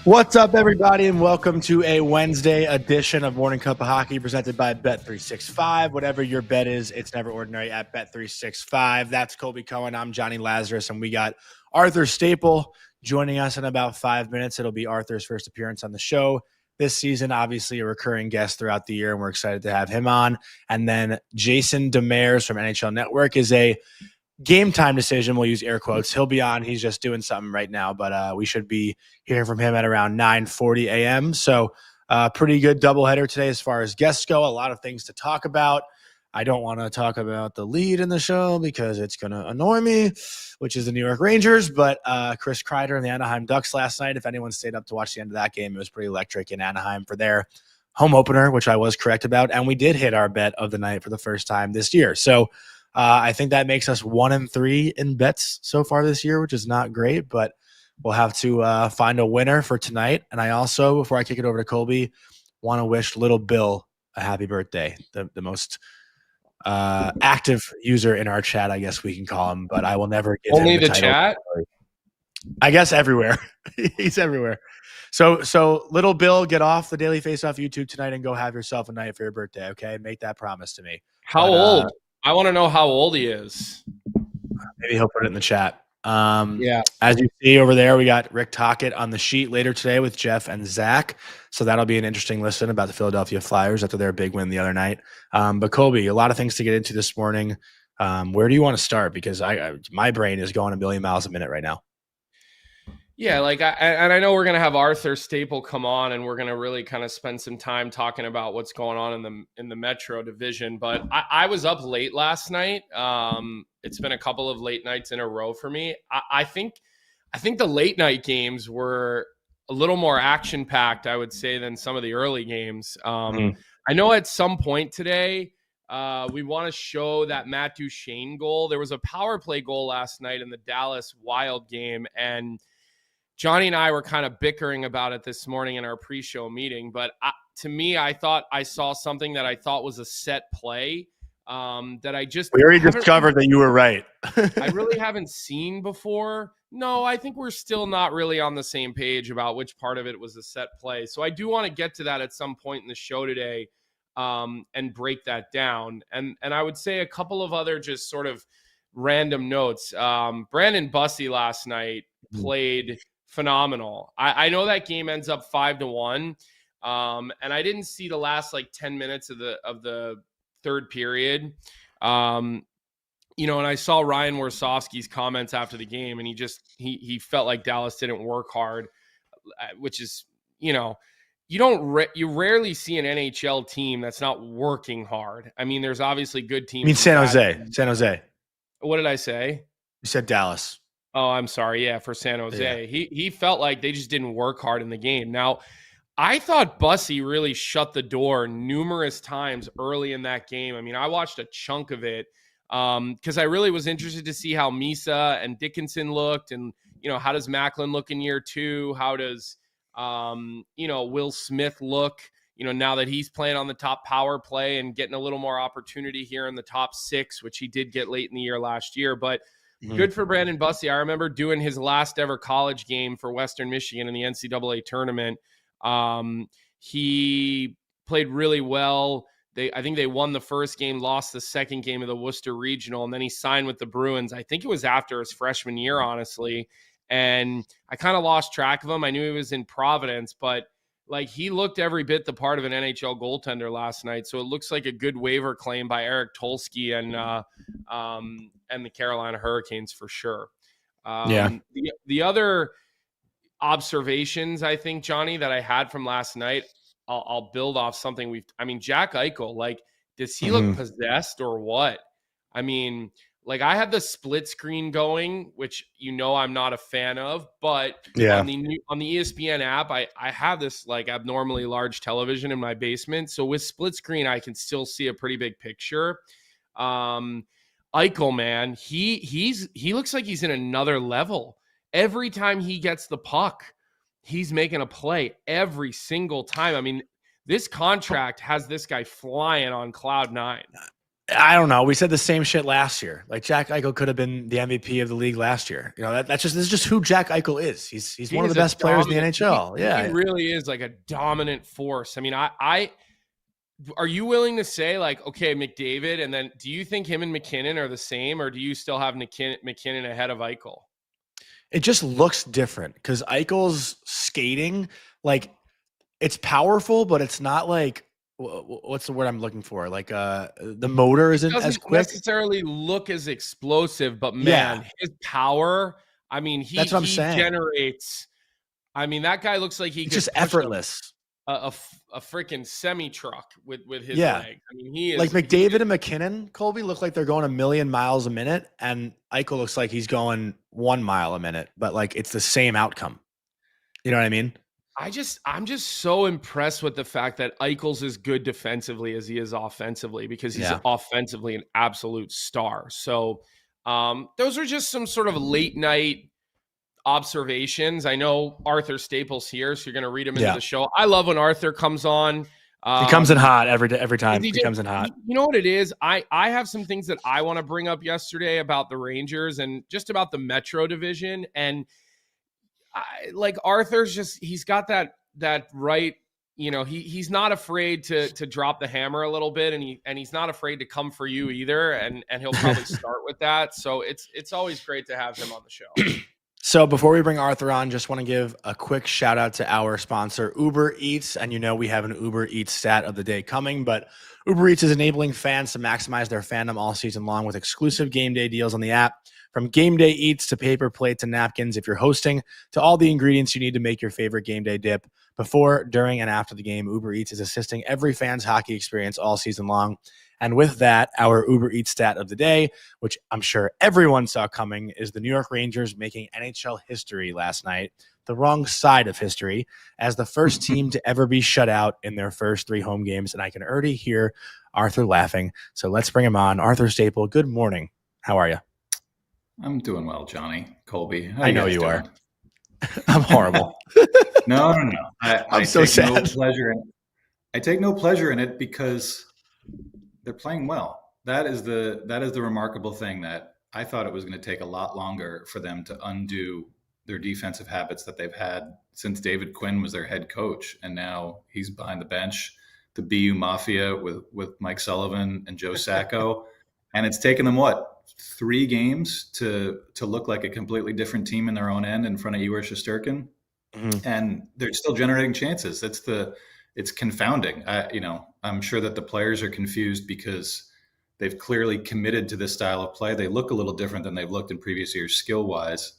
What's up, everybody, and welcome to a Wednesday edition of Morning Cuppa Hockey presented by Bet365. Whatever your bet is, it's never ordinary at Bet365. That's Colby, Cohen. I'm Jonny, Lazarus, and we got Arthur Staple joining us in about 5 minutes. It'll be Arthur's first appearance on the show this season, obviously a recurring guest throughout the year, and we're excited to have him on. And then Jason Demers from NHL Network is a game time decision. We'll use air quotes. He'll be on. He's just doing something right now, but we should be hearing from him at around 9:40 a.m. So pretty good doubleheader today as far as guests go. A lot of things to talk about. I don't want to talk about the lead in the show because it's going to annoy me, which is the New York Rangers. But Chris Kreider and the Anaheim Ducks last night, if anyone stayed up to watch the end of that game, it was pretty electric in Anaheim for their home opener, which I was correct about. And we did hit our bet of the night for the first time this year. So I think that makes us 1-3 in bets so far this year, which is not great, but we'll have to find a winner for tonight. And I also, before I kick it over to Colby, want to wish little Bill a happy birthday, the most active user in our chat, I guess we can call him, but I will never give only him the title. Chat. I guess everywhere. He's everywhere. So little Bill, get off the Daily Face-Off YouTube tonight and go have yourself a night for your birthday, okay? Make that promise to me. How old? I want to know how old he is. Maybe he'll put it in the chat. Yeah. As you see over there, we got Rick Tocchet on the sheet later today with Jeff and Zach. So that'll be an interesting listen about the Philadelphia Flyers after their big win the other night. But Colby, a lot of things to get into this morning. Where do you want to start? Because my brain is going a million miles a minute right now. Yeah, I know we're going to have Arthur Staple come on, and we're going to really kind of spend some time talking about what's going on in the Metro division. But I was up late last night. It's been a couple of late nights in a row for me. I think the late night games were a little more action packed, I would say, than some of the early games. I know at some point today we want to show that Matthew Schaefer goal. There was a power play goal last night in the Dallas Wild game, and Jonny and I were kind of bickering about it this morning in our pre-show meeting, but to me, I thought I saw something that I thought was a set play that I just... We already discovered that you were right. I really haven't seen before. No, I think we're still not really on the same page about which part of it was a set play. So I do want to get to that at some point in the show today and break that down. And I would say a couple of other just sort of random notes. Brandon Bussi last night played phenomenal. I know that game ends up 5-1, and I didn't see the last 10 minutes of the third period. And I saw Ryan Warsofsky's comments after the game, and he felt like Dallas didn't work hard, which is you rarely see an NHL team that's not working hard. I mean, there's obviously good teams. I mean San Jose. What did I say? You said Dallas. Oh, I'm sorry. Yeah, for San Jose. Yeah. He felt like they just didn't work hard in the game. Now, I thought Bussi really shut the door numerous times early in that game. I mean, I watched a chunk of it because I really was interested to see how Misa and Dickinson looked, and how does Macklin look in year two? How does Will Smith look? Now that he's playing on the top power play and getting a little more opportunity here in the top six, which he did get late in the year last year, but. Good for Brandon Bussi. I remember doing his last ever college game for Western Michigan in the NCAA tournament. He played really well. I think they won the first game, lost the second game of the Worcester Regional, and then he signed with the Bruins. I think it was after his freshman year, honestly. And I kind of lost track of him. I knew he was in Providence, but he looked every bit the part of an NHL goaltender last night. So it looks like a good waiver claim by Eric Tolsky and the Carolina Hurricanes for sure. The other observations, I think, Jonny, that I had from last night, I'll build off something Jack Eichel, does he look possessed or what? I mean, I had the split screen going, which I'm not a fan of, but on the ESPN app, I have this abnormally large television in my basement. So with split screen, I can still see a pretty big picture. Eichel, man, he looks like he's in another level. Every time he gets the puck, he's making a play every single time. I mean, this contract has this guy flying on cloud nine. I don't know. We said the same shit last year. Like Jack Eichel could have been the MVP of the league last year. This is just who Jack Eichel is. He's one of the best players in the NHL. He really is like a dominant force. I mean, I are you willing to say like, okay, McDavid, and then do you think him and McKinnon are the same, or do you still have McKinnon ahead of Eichel? It just looks different because Eichel's skating, like, it's powerful, but it's not like, what's the word I'm looking for? Like the motor isn't as quick. Necessarily look as explosive, but man, his power. I mean, that's what I'm saying. Generates. I mean, that guy looks like he could just effortless. A freaking semi truck with his legs. I mean, he is like McDavid and McKinnon. Colby look like they're going 1,000,000 miles a minute, and Eichel looks like he's going 1 mile a minute. But like it's the same outcome. You know what I mean? I'm just so impressed with the fact that Eichel's as good defensively as he is offensively, because he's offensively an absolute star. So those are just some sort of late night observations. I know Arthur Staples here, so you're going to read him into the show. I love when Arthur comes on. He comes in hot every time. He comes in hot. You know what it is? I have some things that I want to bring up yesterday about the Rangers and just about the Metro division. And like Arthur's he's got that right. You know, he's not afraid to drop the hammer a little bit, and he's not afraid to come for you either. And he'll probably start with that. So it's always great to have him on the show. So before we bring Arthur on, just want to give a quick shout out to our sponsor, Uber Eats. And we have an Uber Eats stat of the day coming, but Uber Eats is enabling fans to maximize their fandom all season long with exclusive game day deals on the app. From game day eats to paper plates and napkins, if you're hosting, to all the ingredients you need to make your favorite game day dip. Before, during, and after the game, Uber Eats is assisting every fan's hockey experience all season long. And with that, our Uber Eats stat of the day, which I'm sure everyone saw coming, is the New York Rangers making NHL history last night, the wrong side of history, as the first team to ever be shut out in their first 3 home games. And I can already hear Arthur laughing. So let's bring him on. Arthur Staple, good morning. How are you? I'm doing well, Johnny. Colby. I know you are. I'm horrible. No. I'm so sad. I take no pleasure in it because they're playing well. That is the remarkable thing, that I thought it was going to take a lot longer for them to undo their defensive habits that they've had since David Quinn was their head coach, and now he's behind the bench. The BU Mafia with Mike Sullivan and Joe Sacco, and it's taken them 3 games to look like a completely different team in their own end in front of Igor Shesterkin, and they're still generating chances. It's confounding. I'm sure that the players are confused because they've clearly committed to this style of play. They look a little different than they've looked in previous years skill wise.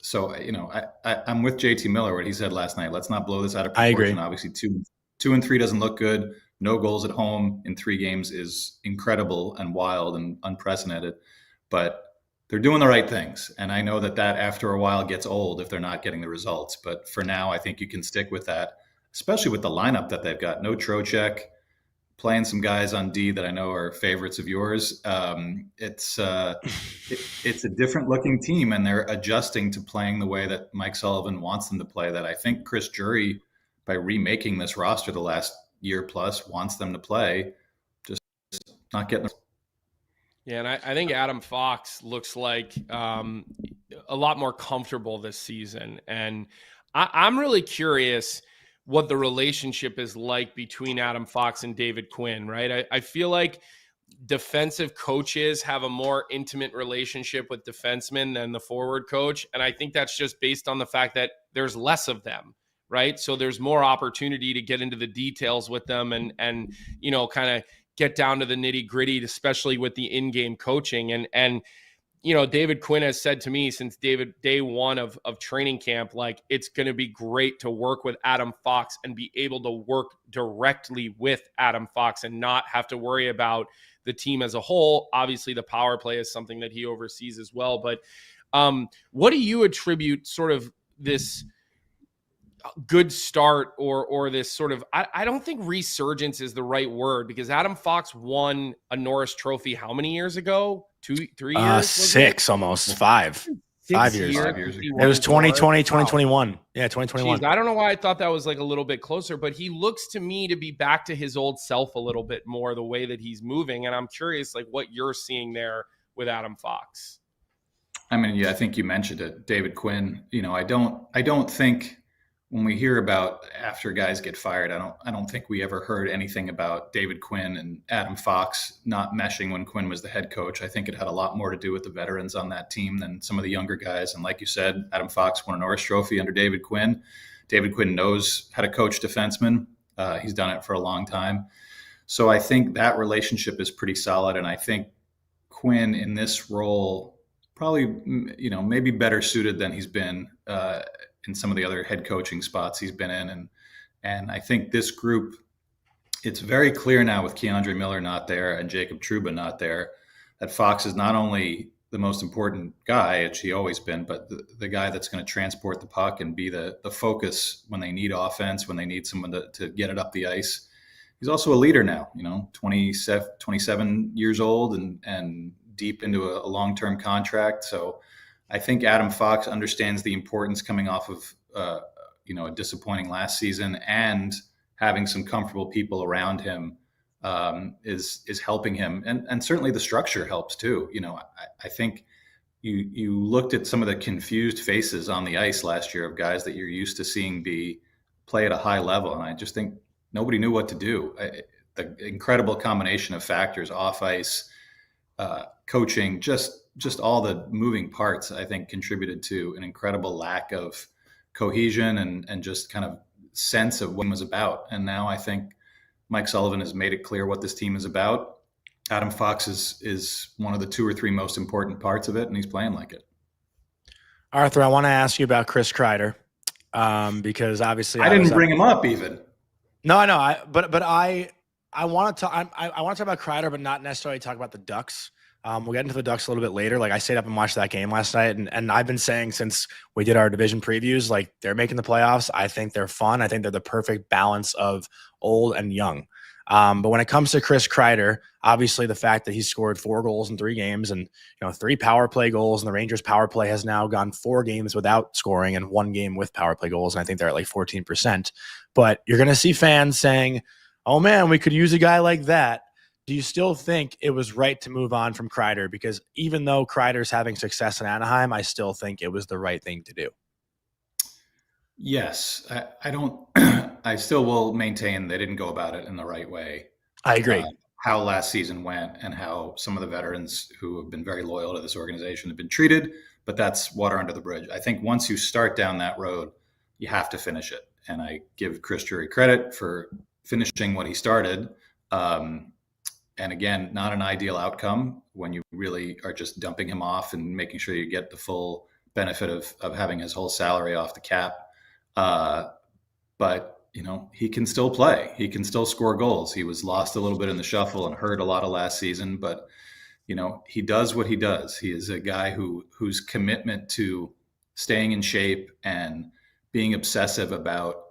So I'm with JT Miller, what he said last night. Let's not blow this out of proportion. I agree. Obviously, 2-3 doesn't look good. No goals at home in 3 games is incredible and wild and unprecedented, but they're doing the right things. And I know that after a while gets old if they're not getting the results. But for now, I think you can stick with that, especially with the lineup that they've got. No Trocheck, playing some guys on D that I know are favorites of yours. It's a different looking team, and they're adjusting to playing the way that Mike Sullivan wants them to play, that I think Chris Drury, by remaking this roster the last year plus, wants them to play, just not getting. Yeah, and I think Adam Fox looks like a lot more comfortable this season. And I'm really curious what the relationship is like between Adam Fox and David Quinn, right? I feel like defensive coaches have a more intimate relationship with defensemen than the forward coach. And I think that's just based on the fact that there's less of them. Right. So there's more opportunity to get into the details with them and kind of get down to the nitty gritty, especially with the in-game coaching. And David Quinn has said to me since day one of training camp, like, it's going to be great to work with Adam Fox and be able to work directly with Adam Fox and not have to worry about the team as a whole. Obviously, the power play is something that he oversees as well. But what do you attribute sort of this good start or this sort of, I don't think resurgence is the right word, because Adam Fox won a Norris Trophy how many years ago? 2-3 years? 6, almost 5. 5 6 years. years. 5 years ago. It was 2020, Wow. 2021. Yeah, 2021. Jeez, I don't know why I thought that was like a little bit closer, but he looks to me to be back to his old self a little bit more, the way that he's moving. And I'm curious, like, what you're seeing there with Adam Fox. I mean, yeah, I think you mentioned it, David Quinn. I don't think when we hear about after guys get fired, I don't think we ever heard anything about David Quinn and Adam Fox not meshing when Quinn was the head coach. I think it had a lot more to do with the veterans on that team than some of the younger guys. And like you said, Adam Fox won a Norris Trophy under David Quinn. David Quinn knows how to coach defensemen. He's done it for a long time. So I think that relationship is pretty solid. And I think Quinn in this role probably, maybe better suited than he's been in some of the other head coaching spots he's been in. And I think this group, it's very clear now with Keandre Miller not there and Jacob Trouba not there, that Fox is not only the most important guy, which he always been, but the guy that's going to transport the puck and be the focus when they need offense, when they need someone to get it up the ice. He's also a leader now, 27 years old and deep into a long-term contract. So I think Adam Fox understands the importance coming off of, a disappointing last season, and having some comfortable people around him is helping him. And certainly the structure helps too. I think you looked at some of the confused faces on the ice last year of guys that you're used to seeing play at a high level. And I just think nobody knew what to do. The incredible combination of factors, off ice, coaching, just all the moving parts, I think, contributed to an incredible lack of cohesion and just kind of sense of what it was about. And now I think Mike Sullivan has made it clear what this team is about. Adam Fox is one of the 2 or 3 most important parts of it, and he's playing like it. Arthur, I want to ask you about Chris Kreider, because obviously I didn't bring him up even. No, I know. I want to talk about Kreider, but not necessarily talk about the Ducks. We'll get into the Ducks a little bit later. Like, I stayed up and watched that game last night, and I've been saying since we did our division previews, like, they're making the playoffs. I think they're fun. I think they're the perfect balance of old and young. But when it comes to Chris Kreider, obviously the fact that he scored 4 goals in 3 games and 3 power play goals, and the Rangers power play has now gone 4 games without scoring and 1 game with power play goals, and I think they're at like 14%. But you're going to see fans saying, "Oh man, we could use a guy like that." Do you still think it was right to move on from Kreider? Because even though Kreider's having success in Anaheim, I still think it was the right thing to do. Yes. I don't I still will maintain they didn't go about it in the right way. I agree. How last season went and how some of the veterans who have been very loyal to this organization have been treated, but that's water under the bridge. I think once you start down that road, you have to finish it. And I give Chris Drury credit for finishing what he started. And again, not an ideal outcome when you really are just dumping him off and making sure you get the full benefit of having his whole salary off the cap. But he can still play. He can still score goals. He was lost a little bit in the shuffle and hurt a lot of last season, but he does what he does. He is a guy whose commitment to staying in shape and being obsessive about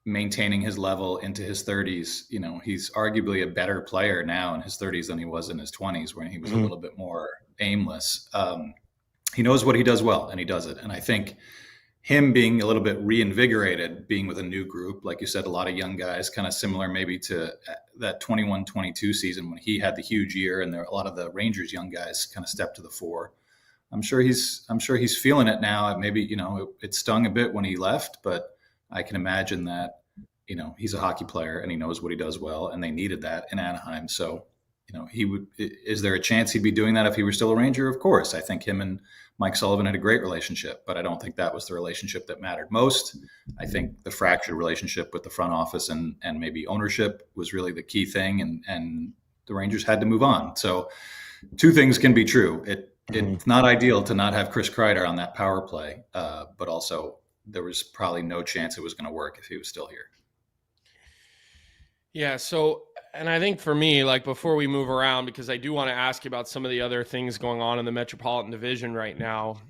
maintaining his level into his 30s. He's arguably a better player now in his 30s than he was in his 20s, when he was a little bit more aimless. He knows what he does well, and he does it. And I think him being a little bit reinvigorated, being with a new group, like you said, a lot of young guys, kind of similar maybe to that 21-22 season when he had the huge year, and a lot of the Rangers young guys kind of stepped to the fore. I'm sure he's feeling it now. Maybe, it stung a bit when he left, but I can imagine that, he's a hockey player and he knows what he does well, and they needed that in Anaheim. So, is there a chance he'd be doing that if he were still a Ranger? Of course. I think him and Mike Sullivan had a great relationship, but I don't think that was the relationship that mattered most. I think the fractured relationship with the front office and maybe ownership was really the key thing, and the Rangers had to move on. So 2 things can be true. It's not ideal to not have Chris Kreider on that power play, but also there was probably no chance it was going to work if he was still here. Yeah. So, and I think for me, like, before we move around, because I do want to ask you about some of the other things going on in the Metropolitan Division right now,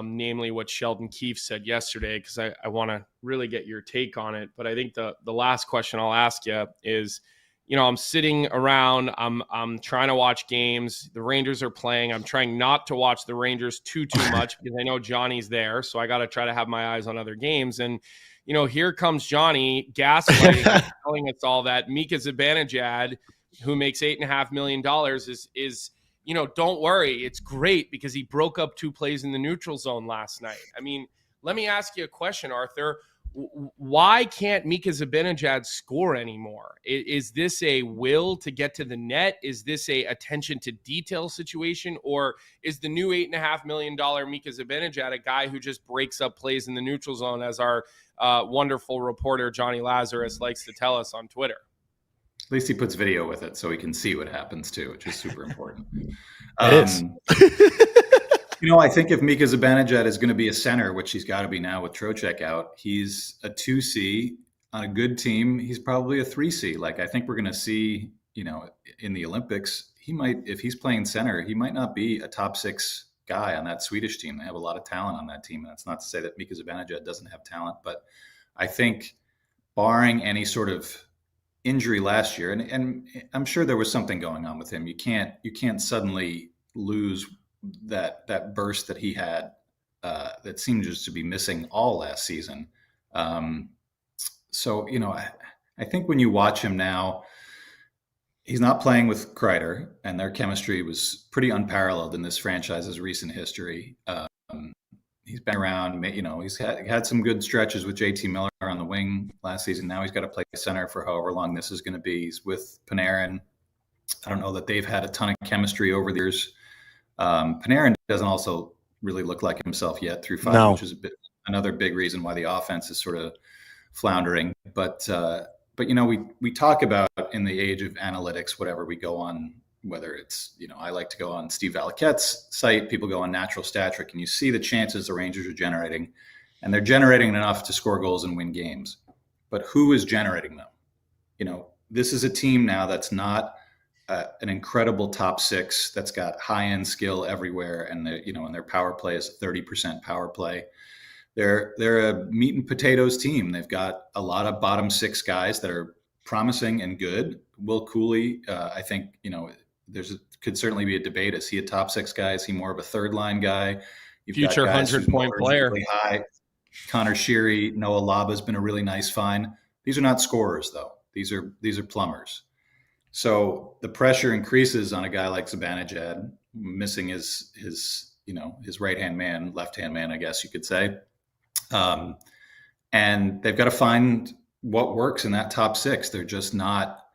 namely what Sheldon Keefe said yesterday, because I want to really get your take on it. But I think the last question I'll ask you is, I'm sitting around, I'm trying to watch games. The Rangers are playing. I'm trying not to watch the Rangers too much because I know Johnny's there. So I got to try to have my eyes on other games. And, here comes Jonny gaslighting, telling us all that Mika Zibanejad, who makes $8.5 million, is don't worry. It's great because he broke up 2 plays in the neutral zone last night. I mean, let me ask you a question, Arthur. Why can't Mika Zibanejad score anymore? Is this a will to get to the net? Is this a attention to detail situation? Or is the new $8.5 million Mika Zibanejad a guy who just breaks up plays in the neutral zone, as our wonderful reporter Jonny Lazarus likes to tell us on Twitter? At least he puts video with it so we can see what happens too, which is super important. It is. I think if Mika Zibanejad is going to be a center, which he's got to be now with Trocheck out, he's a 2C on a good team. He's probably a 3C. Like, I think we're going to see, in the Olympics, if he's playing center, he might not be a top 6 guy on that Swedish team. They have a lot of talent on that team. And that's not to say that Mika Zibanejad doesn't have talent, but I think barring any sort of injury last year, and I'm sure there was something going on with him. You can't suddenly lose that burst that he had that seemed just to be missing all last season. So I think when you watch him now, he's not playing with Kreider, and their chemistry was pretty unparalleled in this franchise's recent history. He's been around, he's had some good stretches with JT Miller on the wing last season. Now he's got to play center for however long this is going to be. He's with Panarin. I don't know that they've had a ton of chemistry over the years. Panarin doesn't also really look like himself yet through 5, which is another big reason why the offense is sort of floundering. But we talk about, in the age of analytics, whatever we go on, whether it's, I like to go on Steve Valiquette's site, people go on Natural Stat Trick, and you see the chances the Rangers are generating, and they're generating enough to score goals and win games. But who is generating them? This is a team now that's not an incredible top 6 that's got high-end skill everywhere, and their power play is 30% power play. They're a meat and potatoes team. They've got a lot of bottom 6 guys that are promising and good. Will Cooley, I think, could certainly be a debate. Is he a top 6 guy? Is he more of a third line guy? Future 100-point player. Really high. Connor Sheary, Noah Laba's been a really nice find. These are not scorers, though. These are plumbers. So the pressure increases on a guy like Zibanejad, missing his right-hand man, left-hand man, I guess you could say. And they've got to find what works in that top 6. They're just not,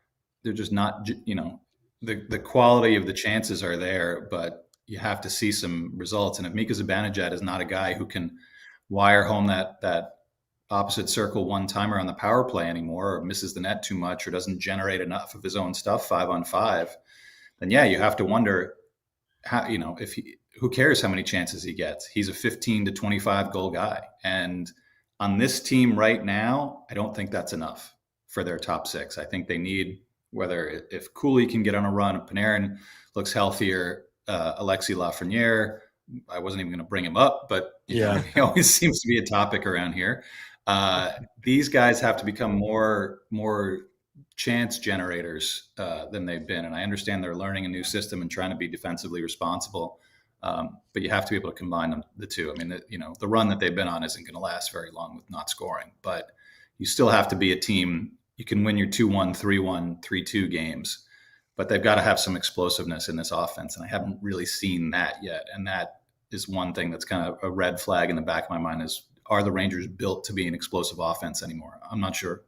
the quality of the chances are there, but you have to see some results. And if Mika Zibanejad is not a guy who can wire home that opposite circle one-timer on the power play anymore, or misses the net too much, or doesn't generate enough of his own stuff 5-on-5, then you have to wonder how, who cares how many chances he gets? He's a 15 to 25 goal guy. And on this team right now, I don't think that's enough for their top 6. I think they need, if Cooley can get on a run, if Panarin looks healthier, Alexis Lafreniere, I wasn't even going to bring him up, but he always seems to be a topic around here. These guys have to become more chance generators than they've been. And I understand they're learning a new system and trying to be defensively responsible. But you have to be able to combine the two. I mean, the run that they've been on isn't going to last very long with not scoring, but you still have to be a team. You can win your 2-1, 3-1, 3-2 games, but they've got to have some explosiveness in this offense. And I haven't really seen that yet. And that is one thing that's kind of a red flag in the back of my mind is, are the Rangers built to be an explosive offense anymore? I'm not sure.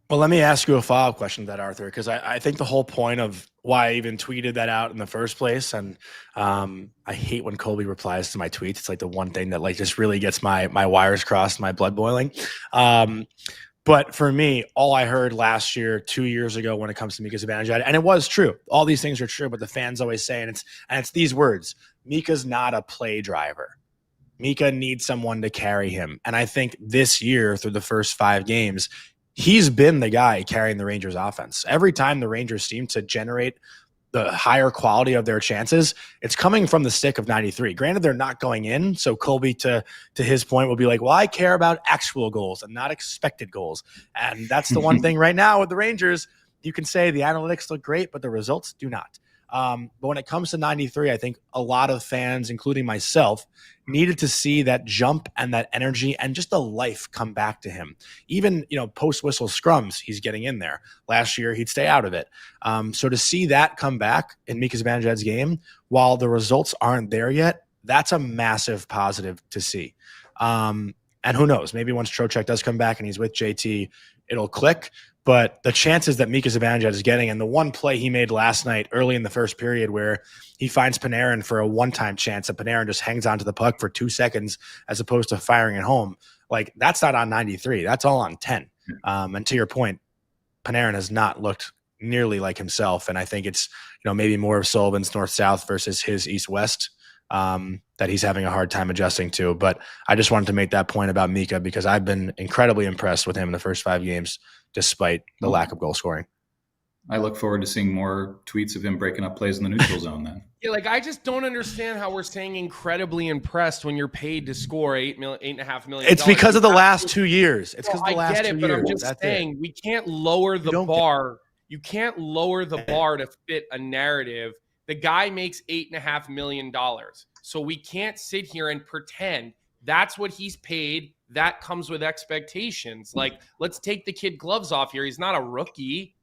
Well, let me ask you a follow-up question to that, Arthur, because I think the whole point of why I even tweeted that out in the first place, and I hate when Colby replies to my tweets. It's like the one thing that just really gets my wires crossed, my blood boiling. But for me, all I heard last year, 2 years ago, when it comes to Mika Zibanejad, and it was true. All these things are true, but the fans always say, and it's these words: Mika's not a play driver. Mika needs someone to carry him. And I think this year, through the first 5 games, he's been the guy carrying the Rangers offense. Every time the Rangers seem to generate the higher quality of their chances, it's coming from the stick of 93. Granted, they're not going in. So Colby, to his point, will be like, well, I care about actual goals and not expected goals. And that's the one thing right now with the Rangers. you can say the analytics look great, but the results do not. But when it comes to 93, I think a lot of fans, including myself, needed to see that jump and that energy and just the life come back to him. Even, post whistle scrums, he's getting in there. Last year, he'd stay out of it. So to see that come back in Mika Zibanejad's game, while the results aren't there yet, that's a massive positive to see. And who knows, maybe once Trocheck does come back and he's with JT, it'll click. But the chances that Mika Zibanejad is getting, and the one play he made last night early in the first period where he finds Panarin for a one-time chance and Panarin just hangs onto the puck for 2 seconds as opposed to firing it home, like that's not on 93. That's all on 10. And to your point, Panarin has not looked nearly like himself. And I think it's, maybe more of Sullivan's north-south versus his east-west that he's having a hard time adjusting to. But I just wanted to make that point about Mika because I've been incredibly impressed with him in the first 5 games, despite the lack of goal scoring. I look forward to seeing more tweets of him breaking up plays in the neutral zone then. Yeah, I just don't understand how we're saying incredibly impressed when you're paid to score $8.5 million. It's because of the last 2 years. It's because of the last 2 years. But I'm just saying we can't lower the bar. You can't lower the bar to fit a narrative. The guy makes $8.5 million. So we can't sit here and pretend that's what he's paid. That comes with expectations. Let's take the kid gloves off here. He's not a rookie.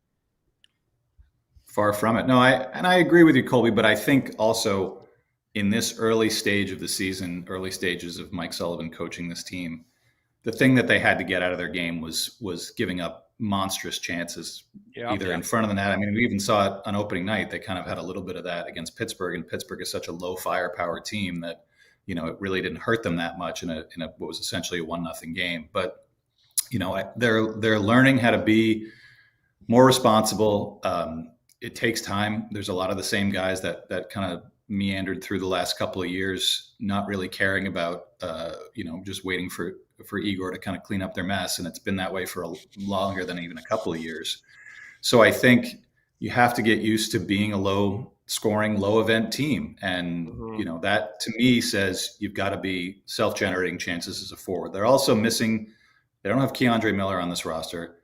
Far from it. No, I agree with you, Colby, but I think also in this early stage of the season, early stages of Mike Sullivan coaching this team, the thing that they had to get out of their game was giving up monstrous chances, either in front of the net. I mean, we even saw it on opening night. They kind of had a little bit of that against Pittsburgh, and Pittsburgh is such a low firepower team that, it really didn't hurt them that much in a what was essentially a 1-0 game. But, they're learning how to be more responsible. It takes time. There's a lot of the same guys that kind of meandered through the last couple of years, not really caring about, just waiting for Igor to kind of clean up their mess. And it's been that way for longer than even a couple of years. So I think you have to get used to being a low scoring, low event team. And, that to me says you've got to be self-generating chances as a forward. They're also missing, they don't have Keandre Miller on this roster.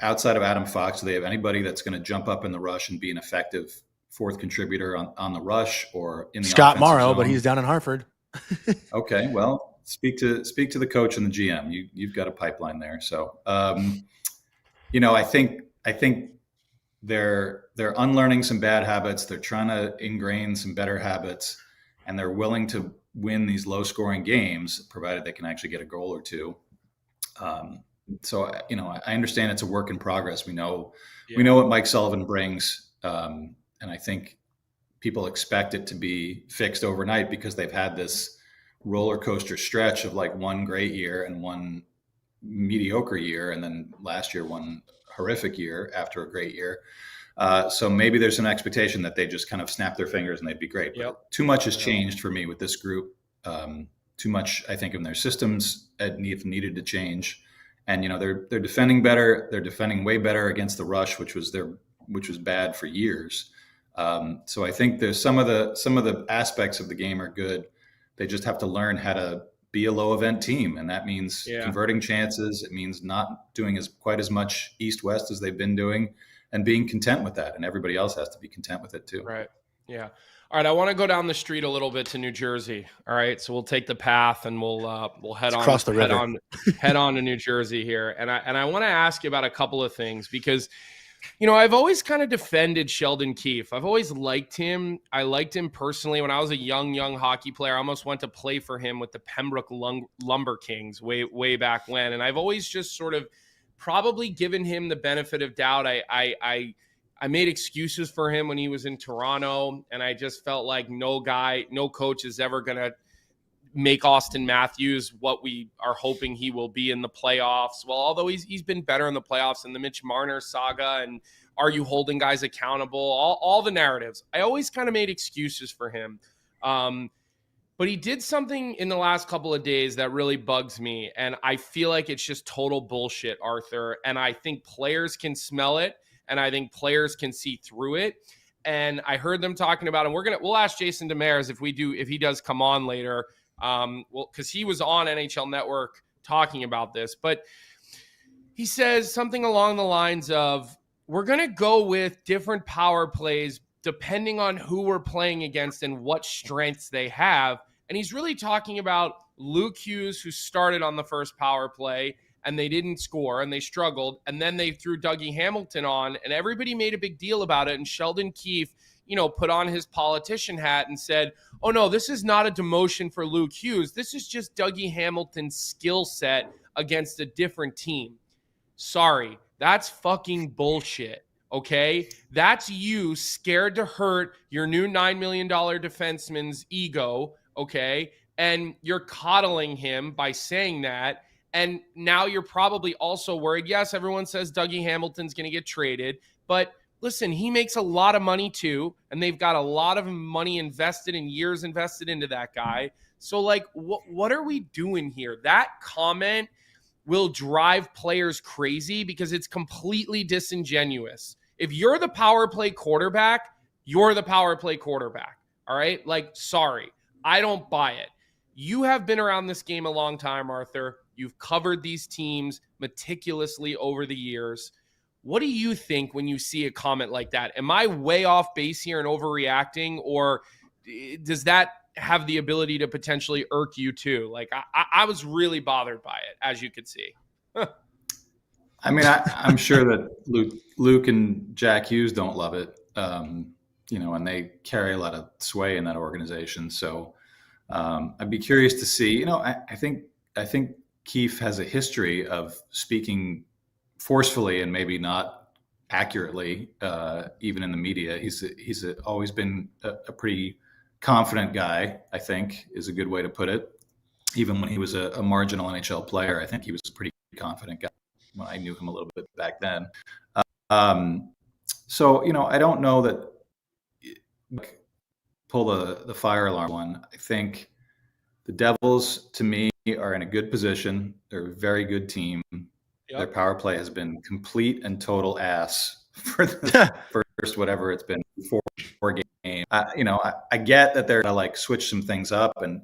Outside of Adam Fox, do they have anybody that's going to jump up in the rush and be an effective fourth contributor on the rush or in the Scott Morrow, zone? But he's down in Hartford. Okay, well, speak to the coach and the GM. You've got a pipeline there. So, I think they're unlearning some bad habits. They're trying to ingrain some better habits, and they're willing to win these low scoring games, provided they can actually get a goal or two. So, I understand it's a work in progress. We know what Mike Sullivan brings. And I think people expect it to be fixed overnight because they've had this roller coaster stretch of one great year and one mediocre year. And then last year, one horrific year after a great year. So maybe there's an expectation that they just kind of snap their fingers and they'd be great. Yep. But too much has changed for me with this group. Too much, I think, in their systems needed to change. And, they're defending better. They're defending way better against the rush, which was bad for years. So I think there's some of the aspects of the game are good. They just have to learn how to be a low event team. And that means converting chances. It means not doing quite as much east-west as they've been doing and being content with that. And everybody else has to be content with it too. Right. Yeah. All right, I want to go down the street a little bit to New Jersey. All right, so we'll take the path and we'll head on across the river. head on to New Jersey here. And I want to ask you about a couple of things because, I've always kind of defended Sheldon Keefe. I've always liked him. I liked him personally when I was a young hockey player. I almost went to play for him with the Pembroke Lumber Kings way back when. And I've always just sort of probably given him the benefit of doubt. I made excuses for him when he was in Toronto, and I just felt like no coach is ever going to make Austin Matthews what we are hoping he will be in the playoffs. Well, although he's been better in the playoffs in the Mitch Marner saga, and are you holding guys accountable? All the narratives. I always kind of made excuses for him. But he did something in the last couple of days that really bugs me, and I feel like it's just total bullshit, Arthur, and I think players can smell it. And I think players can see through it. And I heard them talking about, and we'll ask Jason Demers if he does come on later. Because he was on NHL Network talking about this. But he says something along the lines of, we're going to go with different power plays depending on who we're playing against and what strengths they have. And he's really talking about Luke Hughes, who started on the first power play, and they didn't score and they struggled. And then they threw Dougie Hamilton on, and everybody made a big deal about it. And Sheldon Keefe, put on his politician hat and said, oh no, this is not a demotion for Luke Hughes. This is just Dougie Hamilton's skill set against a different team. Sorry, that's fucking bullshit. Okay, that's you scared to hurt your new $9 million defenseman's ego. Okay, and you're coddling him by saying that. And now you're probably also worried. Yes, everyone says Dougie Hamilton's going to get traded, but listen, he makes a lot of money too, and they've got a lot of money invested and years invested into that guy. So, like, what are we doing here? That comment will drive players crazy because it's completely disingenuous. If you're the power play quarterback, you're the power play quarterback. All right? Like, sorry, I don't buy it. You have been around this game a long time, Arthur. You've covered these teams meticulously over the years. What do you think when you see a comment like that? Am I way off base here and overreacting, or does that have the ability to potentially irk you too? Like, I was really bothered by it, as you could see. I mean, I'm sure that Luke and Jack Hughes don't love it, and they carry a lot of sway in that organization. So I'd be curious to see. I think Keefe has a history of speaking forcefully and maybe not accurately, even in the media. He's always been a pretty confident guy, I think, is a good way to put it. Even when he was a marginal NHL player, I think he was a pretty confident guy when I knew him a little bit back then. So, I don't know that pull the fire alarm one. I think the Devils, to me, are in a good position. They're a very good team. Yep. Their power play has been complete and total ass for the first, whatever it's been, four games. I get that they're going to switch some things up, and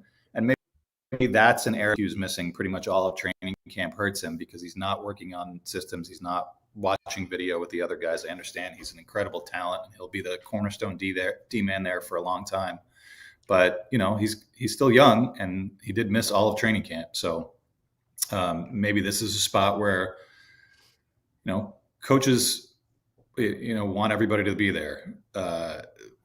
maybe that's an area Hughes missing. Pretty much all of training camp hurts him because he's not working on systems. He's not watching video with the other guys. I understand he's an incredible talent, and he'll be the cornerstone D man there for a long time. But he's still young, and he did miss all of training camp. So maybe this is a spot where coaches want everybody to be there.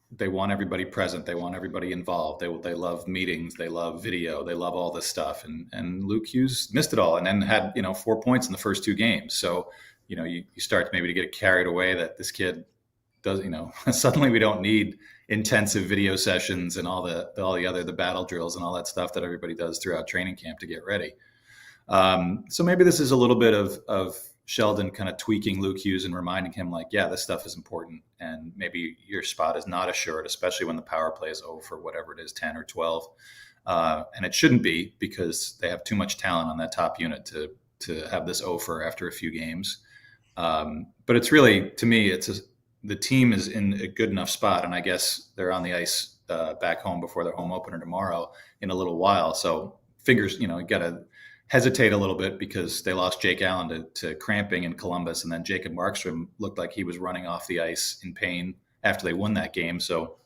They want everybody present. They want everybody involved. They love meetings. They love video. They love all this stuff. And Luke Hughes missed it all, and then had 4 points in the first 2 games. So you start maybe to get carried away that this kid does. Suddenly we don't need intensive video sessions and all the battle drills and all that stuff that everybody does throughout training camp to get ready. So maybe this is a little bit of Sheldon kind of tweaking Luke Hughes and reminding him, yeah, this stuff is important, and maybe your spot is not assured, especially when the power play is over, whatever it is, 10 or 12. And it shouldn't be, because they have too much talent on that top unit to have this over after a few games. But it's really, to me, the team is in a good enough spot, and I guess they're on the ice back home before their home opener tomorrow in a little while. So fingers, you got to hesitate a little bit because they lost Jake Allen to cramping in Columbus, and then Jacob Markstrom looked like he was running off the ice in pain after they won that game. So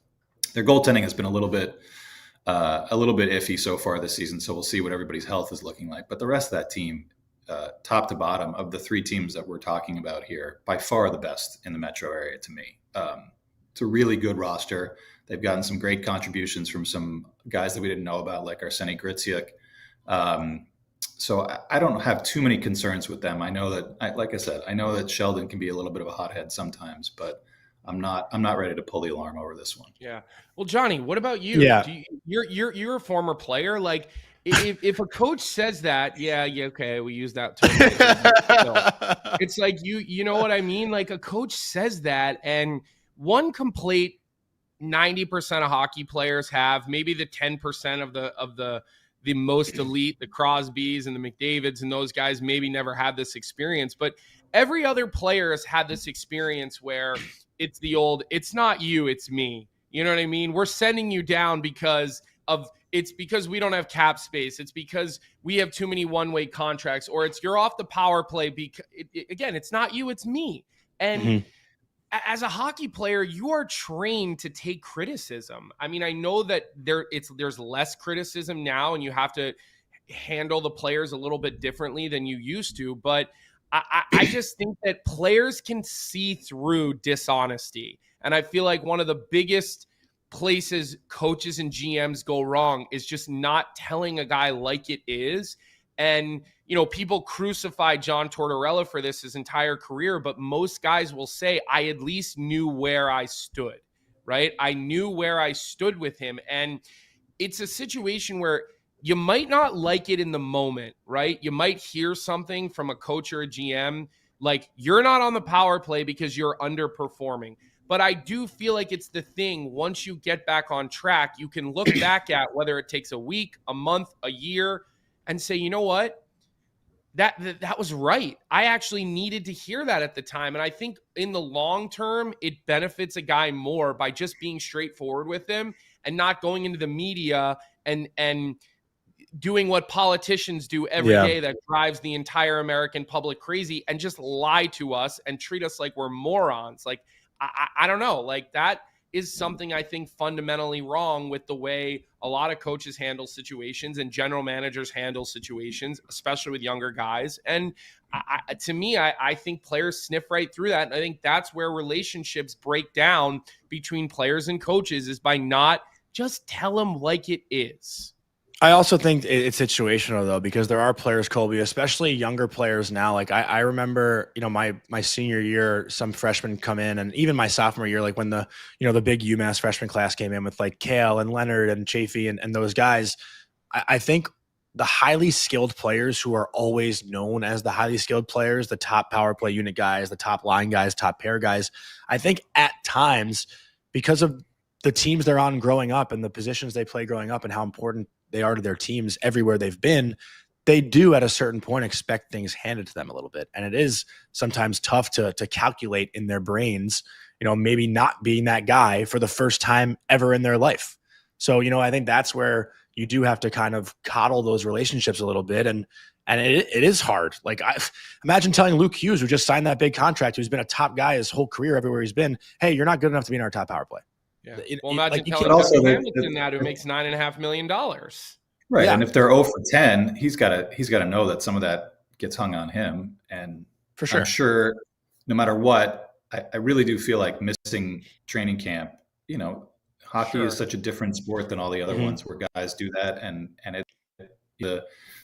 their goaltending has been a little bit iffy so far this season. So we'll see what everybody's health is looking like. But the rest of that team, top to bottom, of the 3 teams that we're talking about here, by far the best in the metro area to me. It's a really good roster. They've gotten some great contributions from some guys that we didn't know about, like Arseny Griciuk. So I don't have too many concerns with them. I know that, like I said, I know that Sheldon can be a little bit of a hothead sometimes, but I'm not ready to pull the alarm over this one. Yeah. Well, Jonny, what about you? Yeah. You're a former player. Like, if a coach says that, yeah, okay, we use that term. It's like, you know what I mean? Like, a coach says that, and one complaint 90% of hockey players have, maybe the 10% of the most elite, the Crosbys and the McDavids and those guys maybe never had this experience, but every other player has had this experience where it's the old, it's not you, it's me. You know what I mean? We're sending you down because we don't have cap space. It's because we have too many one-way contracts, or it's you're off the power play. Because again, it's not you, it's me. And as a hockey player, you are trained to take criticism. I mean, I know that there's less criticism now, and you have to handle the players a little bit differently than you used to. But I just think that players can see through dishonesty. And I feel like one of the biggest places coaches and GMs go wrong is just not telling a guy like it is. And, people crucify John Tortorella for this his entire career, but most guys will say, I at least knew where I stood, right? I knew where I stood with him. And it's a situation where you might not like it in the moment, right? You might hear something from a coach or a GM, like you're not on the power play because you're underperforming. But I do feel like it's the thing, once you get back on track, you can look back at whether it takes a week, a month, a year, and say, you know what? That was right. I actually needed to hear that at the time. And I think in the long term, it benefits a guy more by just being straightforward with him and not going into the media and doing what politicians do every day that drives the entire American public crazy and just lie to us and treat us like we're morons. Like, I don't know. Like, that is something I think fundamentally wrong with the way a lot of coaches handle situations and general managers handle situations, especially with younger guys. And to me, I think players sniff right through that. And I think that's where relationships break down between players and coaches, is by not just tell them like it is. I also think it's situational, though, because there are players, Colby, especially younger players now. Like I remember, my senior year, some freshmen come in, and even my sophomore year, like when the big UMass freshman class came in with like Kale and Leonard and Chafee and those guys. I think the highly skilled players who are always known as the highly skilled players, the top power play unit guys, the top line guys, top pair guys, I think at times, because of the teams they're on growing up and the positions they play growing up and how important they are to their teams everywhere they've been, they do at a certain point expect things handed to them a little bit. And it is sometimes tough to calculate in their brains, maybe not being that guy for the first time ever in their life. So, I think that's where you do have to kind of coddle those relationships a little bit. And it is hard. Like, imagine telling Luke Hughes, who just signed that big contract, who's been a top guy his whole career everywhere he's been, hey, you're not good enough to be in our top power play. Yeah. Well, imagine telling Dougie Hamilton that, who makes $9.5 million. Right. Yeah. And if they're 0 for 10, he's got to know that some of that gets hung on him. And for sure, I'm sure no matter what, I really do feel like missing training camp. Hockey is such a different sport than all the other ones where guys do that. And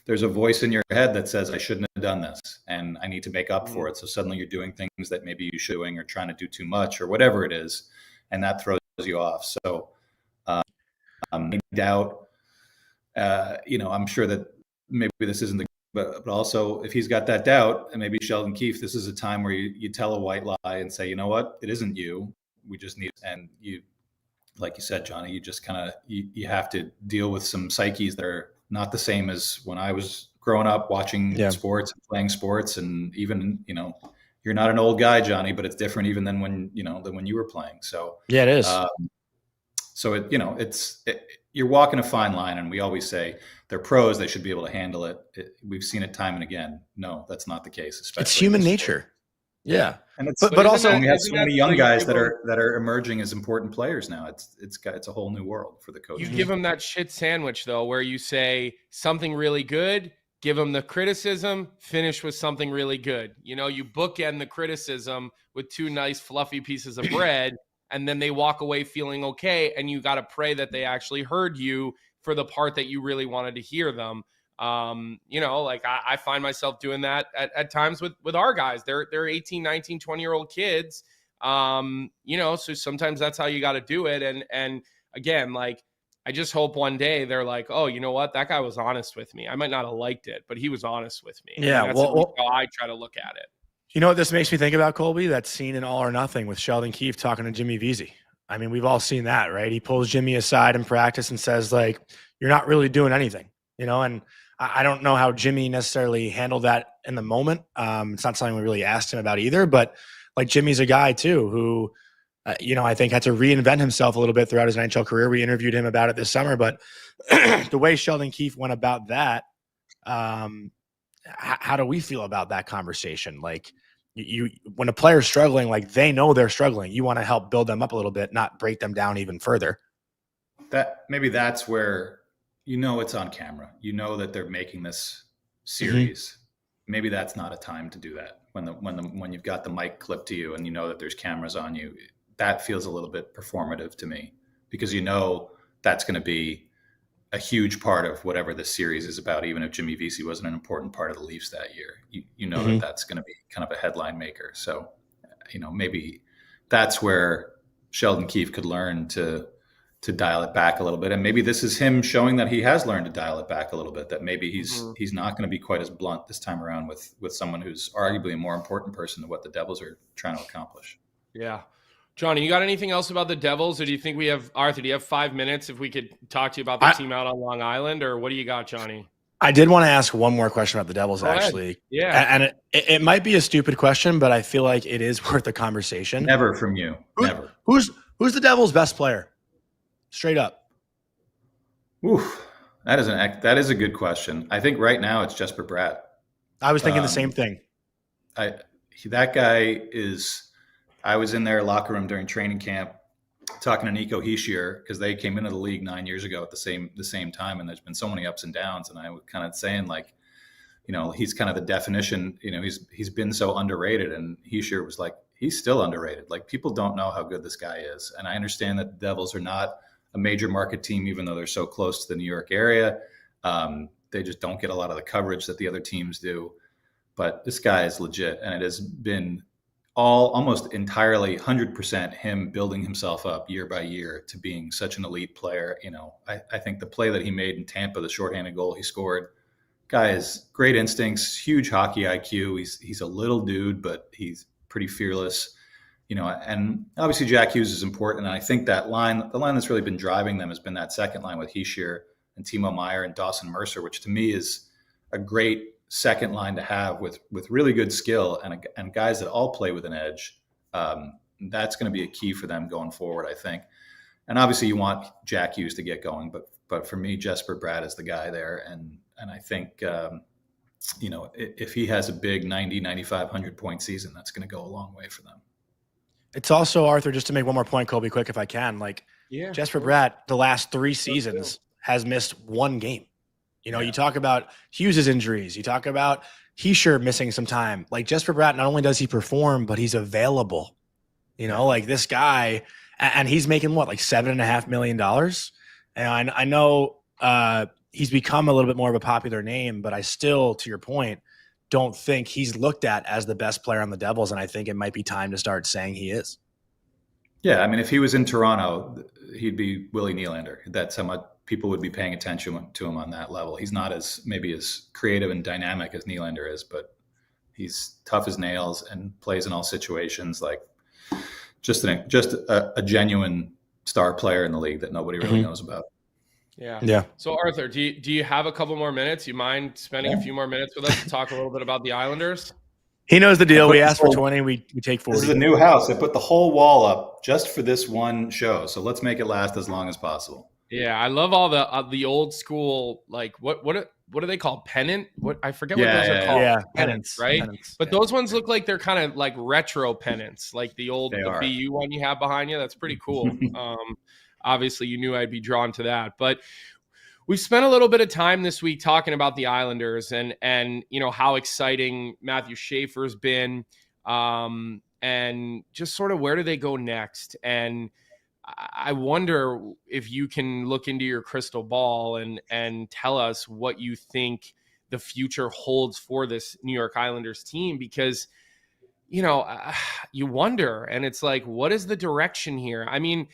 there's a voice in your head that says, I shouldn't have done this and I need to make up for it. So suddenly you're doing things that maybe you should be doing or trying to do too much or whatever it is. And that throws you off. So doubt, I'm sure that maybe this isn't but also if he's got that doubt, and maybe Sheldon Keefe, this is a time where you tell a white lie and say, you know what, it isn't you. We just need, and you, like you said, Johnny, you just kind of, you have to deal with some psyches that are not the same as when I was growing up watching sports and playing sports. And even, you're not an old guy, Johnny, but it's different even than when you were playing. So yeah, it is. So you're walking a fine line, and we always say they're pros; they should be able to handle it. We've seen it time and again. No, that's not the case. Especially it's human nature. Yeah, and but also we have so many young guys that are emerging as important players now. It's a whole new world for the coach. You give them that shit sandwich though, where you say something really good. Give them the criticism, finish with something really good. You bookend the criticism with 2 nice fluffy pieces of bread, and then they walk away feeling okay, and you got to pray that they actually heard you for the part that you really wanted to hear them. I find myself doing that at times with our guys. They're 18, 19, 20-year-old kids. So sometimes that's how you got to do it. And again, like, I just hope one day they're like, oh, you know what? That guy was honest with me. I might not have liked it, but he was honest with me. Yeah. That's how I try to look at it. You know what this makes me think about, Colby? That scene in All or Nothing with Sheldon Keefe talking to Jimmy Vesey. I mean, we've all seen that, right? He pulls Jimmy aside in practice and says, like, you're not really doing anything, and I don't know how Jimmy necessarily handled that in the moment. It's not something we really asked him about either, but like Jimmy's a guy too who, I think had to reinvent himself a little bit throughout his NHL career. We interviewed him about it this summer, but the way Sheldon Keefe went about that, how do we feel about that conversation? Like, You when a player's struggling, like they know they're struggling, you want to help build them up a little bit, not break them down even further. Maybe that's where it's on camera. You know that they're making this series. Mm-hmm. Maybe that's not a time to do that when you've got the mic clipped to you and you know that there's cameras on you. That feels a little bit performative to me, because that's going to be a huge part of whatever this series is about. Even if Jimmy Vesey wasn't an important part of the Leafs that year, mm-hmm. that's going to be kind of a headline maker. So, maybe that's where Sheldon Keefe could learn to dial it back a little bit. And maybe this is him showing that he has learned to dial it back a little bit, that maybe he's not going to be quite as blunt this time around with someone who's arguably a more important person to what the Devils are trying to accomplish. Yeah. Johnny, you got anything else about the Devils, or do you think Arthur, do you have 5 minutes if we could talk to you about the team out on Long Island, or what do you got, Johnny? I did want to ask one more question about the Devils, actually. Yeah. And it might be a stupid question, but I feel like it is worth a conversation. Never from you. Never. Who's the Devils' best player? Straight up. Oof. That is a good question. I think right now it's Jesper Bratt. I was thinking the same thing. That guy is... I was in their locker room during training camp talking to Nico Hischier, because they came into the league 9 years ago at the same time, and there's been so many ups and downs. And I was kind of saying, like, he's kind of the definition. He's been so underrated, and Hischier was like, he's still underrated. Like, people don't know how good this guy is. And I understand that the Devils are not a major market team, even though they're so close to the New York area. They just don't get a lot of the coverage that the other teams do. But this guy is legit, and it has been almost entirely 100% him building himself up year by year to being such an elite player. I think the play that he made in Tampa, the shorthanded goal he scored, guy has great instincts, huge hockey IQ. He's a little dude, but he's pretty fearless. And obviously Jack Hughes is important. And I think the line that's really been driving them has been that second line with Hischier and Timo Meier and Dawson Mercer, which to me is a great second line to have with really good skill and guys that all play with an edge. That's going to be a key for them going forward, I think. And obviously you want Jack Hughes to get going, but for me, Jesper Bratt is the guy there. And I think, if he has a big 90, 95, 100 point season, that's going to go a long way for them. It's also, Arthur, just to make one more point, Colby, quick, if I can, Jesper Bratt, the last 3 seasons has missed 1 game. You talk about Hughes' injuries. You talk about Hischier missing some time. Like, Jesper Bratt, not only does he perform, but he's available. Like this guy, and he's making what, like $7.5 million? And I know he's become a little bit more of a popular name, but I still, to your point, don't think he's looked at as the best player on the Devils, and I think it might be time to start saying he is. Yeah, I mean, if he was in Toronto, he'd be Willie Nylander. That's how much people would be paying attention to him on that level. He's not as creative and dynamic as Nylander is, but he's tough as nails and plays in all situations. Like, just a genuine star player in the league that nobody really knows about. Yeah. So Arthur, do you have a couple more minutes? You mind spending a few more minutes with us to talk a little bit about the Islanders? He knows the deal. We asked for 20. We take 40. This is a new house. I put the whole wall up just for this one show. So let's make it last as long as possible. Yeah, I love all the old school, like what do they call pennant? What I forget what those are called. Yeah, pennants, right? Pennants, but those ones look like they're kind of like retro pennants, like the old BU one you have behind you. That's pretty cool. Obviously, you knew I'd be drawn to that, but we've spent a little bit of time this week talking about the Islanders and how exciting Matthew Schaefer's been, and just sort of where do they go next. And I wonder if you can look into your crystal ball and tell us what you think the future holds for this New York Islanders team, because, you wonder, and it's like, what is the direction here? I mean,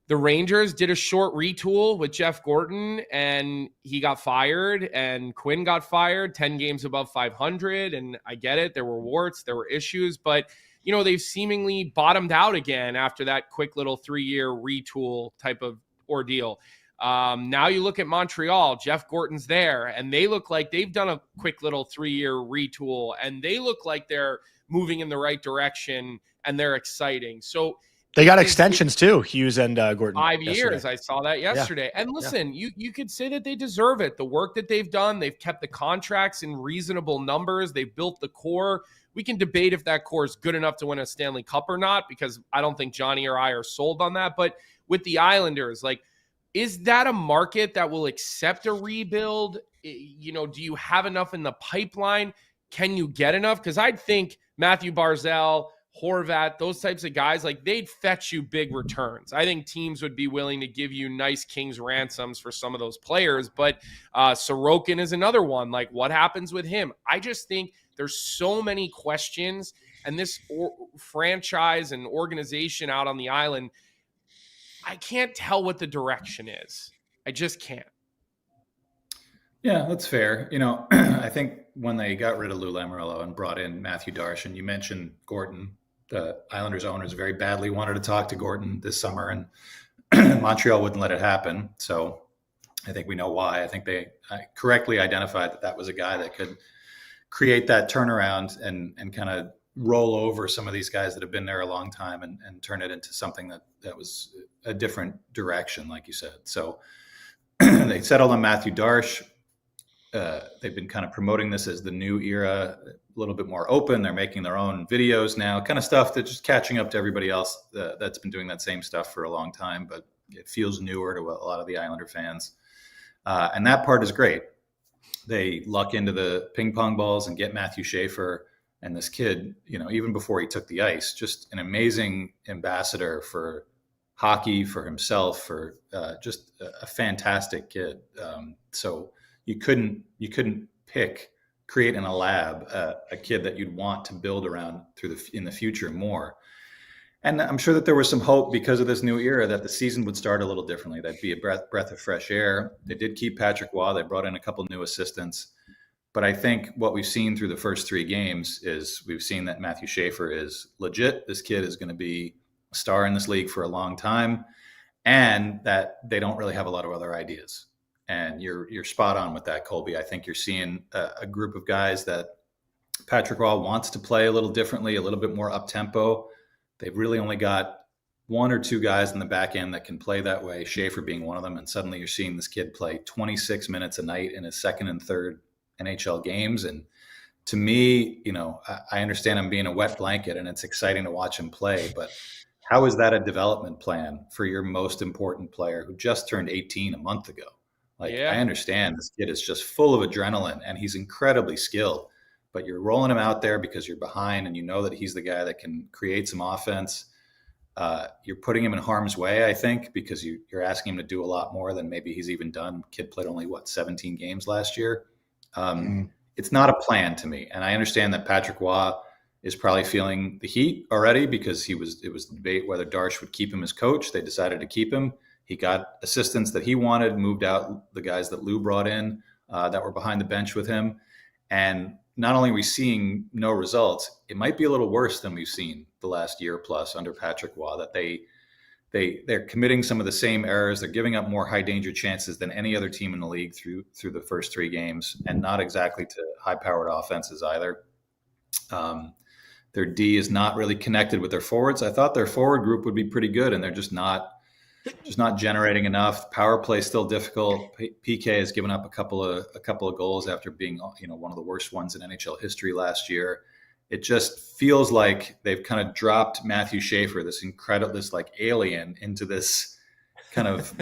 the Rangers did a short retool with Jeff Gorton, and he got fired, and Quinn got fired, 10 games above 500. And I get it. There were warts, there were issues, but they've seemingly bottomed out again after that quick little 3-year retool type of ordeal. Now you look at Montreal, Jeff Gorton's there, and they look like they've done a quick little 3-year retool, and they look like they're moving in the right direction, and they're exciting. So they got extensions too, Hughes and Gorton. 5 years. I saw that yesterday. Yeah. And listen, you could say that they deserve it. The work that they've done, they've kept the contracts in reasonable numbers. They've built the core we can debate if that core is good enough to win a Stanley Cup or not, because I don't think Jonny or I are sold on that. But with the Islanders, like, is that a market that will accept a rebuild? You know, do you have enough in the pipeline? Can you get enough? Because I'd think Matthew Barzal, Horvat, those types of guys, like, they'd fetch you big returns. I think teams would be willing to give you nice king's ransoms for some of those players. But Sorokin is another one. Like, what happens with him? I just think there's so many questions, and this franchise and organization out on the island, I can't tell what the direction is. I just can't. Yeah, that's fair. You know, I think when they got rid of Lou Lamoriello and brought in Matthew Darche, and you mentioned Gorton, the Islanders owners very badly wanted to talk to Gorton this summer, and Montreal wouldn't let it happen. So I think we know why. I think they correctly identified that that was a guy that could create that turnaround and kind of roll over some of these guys that have been there a long time and turn it into something that was a different direction, like you said. So they settled on Matthew Darche. They've been kind of promoting this as the new era, a little bit more open. They're making their own videos now, kind of stuff that's just catching up to everybody else that's been doing that same stuff for a long time, but it feels newer to a lot of the Islander fans. And that part is great. They luck into the ping pong balls and get Matthew Schaefer, and this kid, you know, even before he took the ice, just an amazing ambassador for hockey, for himself, for just a fantastic kid. So you couldn't create in a lab a kid that you'd want to build around in the future more. And I'm sure that there was some hope because of this new era that the season would start a little differently. That'd be a breath of fresh air. They did keep Patrick Waugh. They brought in a couple new assistants. But I think what we've seen through the first 3 games is we've seen that Matthew Schaefer is legit. This kid is going to be a star in this league for a long time, and that they don't really have a lot of other ideas. And you're spot on with that, Colby. I think you're seeing a group of guys that Patrick Waugh wants to play a little differently, a little bit more up-tempo. They've really only got 1 or 2 guys in the back end that can play that way, Schaefer being one of them. And suddenly you're seeing this kid play 26 minutes a night in his second and third NHL games. And to me, you know, I understand him being a wet blanket and it's exciting to watch him play, but how is that a development plan for your most important player who just turned 18 a month ago? Like, yeah. I understand this kid is just full of adrenaline and he's incredibly skilled, but you're rolling him out there because you're behind and you know that he's the guy that can create some offense. You're putting him in harm's way, I think, because you're asking him to do a lot more than maybe he's even done. Kid played only 17 games last year. It's not a plan to me. And I understand that Patrick Waugh is probably feeling the heat already because it was debate whether Darche would keep him as coach. They decided to keep him. He got assistants that he wanted, moved out the guys that Lou brought in that were behind the bench with him. And not only are we seeing no results, it might be a little worse than we've seen the last year plus under Patrick Waugh, that they're committing some of the same errors. They're giving up more high danger chances than any other team in the league through the first 3 games, and not exactly to high powered offenses either. Their D is not really connected with their forwards. I thought their forward group would be pretty good, and they're just not generating enough. Power play is still difficult. PK has given up a couple of goals after being, you know, one of the worst ones in NHL history last year. It just feels like they've kind of dropped Matthew Schaefer, this like alien, into this kind of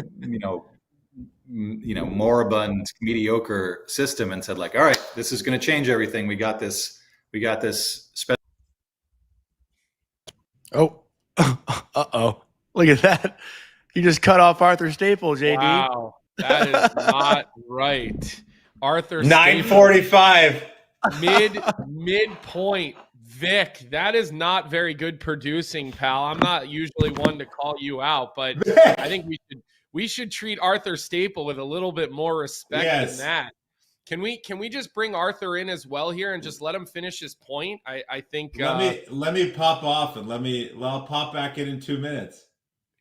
moribund, mediocre system, and said like, all right, this is going to change everything. We got this. Oh, look at that. You just cut off Arthur Staple, JD. Wow, that is not right. Arthur 9:45. Midpoint. Vic, that is not very good producing, pal. I'm not usually one to call you out, but I think we should treat Arthur Staple with a little bit more respect than that. Can we just bring Arthur in as well here and just let him finish his point? I think let me pop off and I'll pop back in 2 minutes.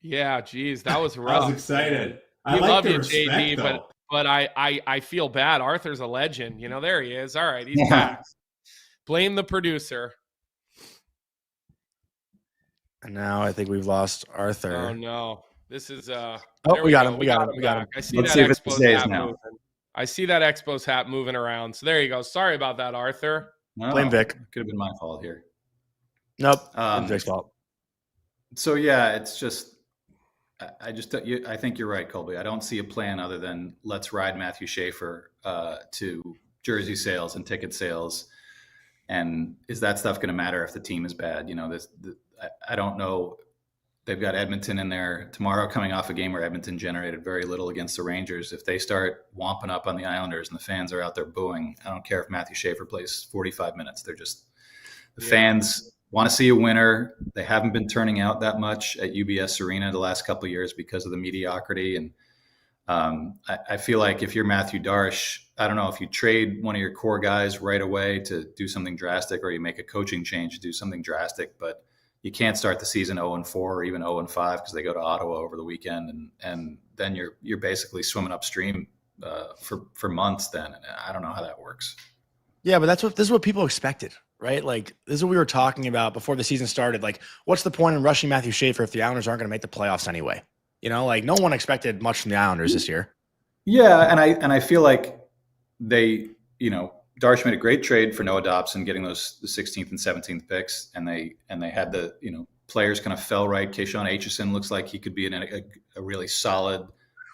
Yeah, geez, that was rough. I was excited. We love you, JD, but I feel bad. Arthur's a legend. You know, there he is. All right, he's back. Blame the producer. And now I think we've lost Arthur. Oh no, this is we got him. We got him. I see Let's that Expos hat moving. I see that Expos hat moving around. So there you go. Sorry about that, Arthur. No, Blame Vic. Could have been my fault here. Nope. It's Vic's fault. So yeah, it's just I think you're right, Colby. I don't see a plan other than let's ride Matthew Schaefer to jersey sales and ticket sales. And is that stuff going to matter if the team is bad? I don't know. They've got Edmonton in there tomorrow, coming off a game where Edmonton generated very little against the Rangers. If they start womping up on the Islanders and the fans are out there booing, I don't care if Matthew Schaefer plays 45 minutes. They're just the fans want to see a winner. They haven't been turning out that much at UBS Arena the last couple of years because of the mediocrity. And I feel like if you're Matthew Darsh, I don't know if you trade one of your core guys right away to do something drastic, or you make a coaching change to do something drastic, but you can't start the season 0-4 or even 0-5 because they go to Ottawa over the weekend, and then you're basically swimming upstream for months then. And I don't know how that works. Yeah, but this is what people expected, right? Like, this is what we were talking about before the season started. Like, what's the point in rushing Matthew Schaefer if the Islanders aren't going to make the playoffs anyway? Like, no one expected much from the Islanders this year. Yeah, and I feel like they, Darsh made a great trade for Noah Dobson, getting the 16th and 17th picks, and they had the players kind of fell right. Keyshawn Aitchison looks like he could be a really solid,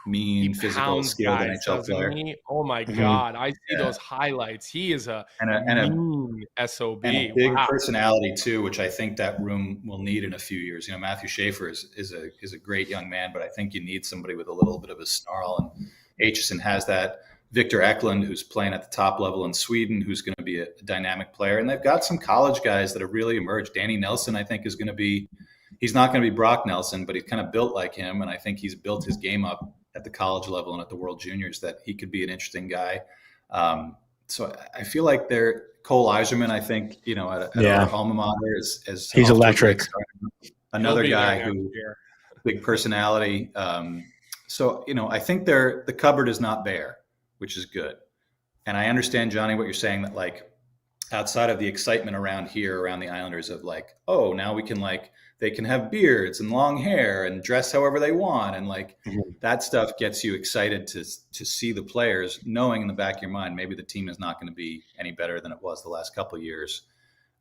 mean, physical, skilled NHL player. Oh my God, I see those highlights. He is a mean SOB. And a big personality too, which I think that room will need in a few years. Matthew Schaefer is a great young man, but I think you need somebody with a little bit of a snarl, and Aitchison has that. Victor Eklund, who's playing at the top level in Sweden, who's going to be a dynamic player. And they've got some college guys that have really emerged. Danny Nelson, I think, he's not going to be Brock Nelson, but he's kind of built like him. And I think he's built his game up at the college level and at the World Juniors that he could be an interesting guy. So I feel like Cole Eiserman, I think, at our alma mater is he's electric. Another guy who big personality. So I think the cupboard is not bare, which is good. And I understand, Jonny, what you're saying, that like outside of the excitement around the Islanders of like, oh, now we can they can have beards and long hair and dress however they want. And that stuff gets you excited to see the players, knowing in the back of your mind, maybe the team is not going to be any better than it was the last couple of years.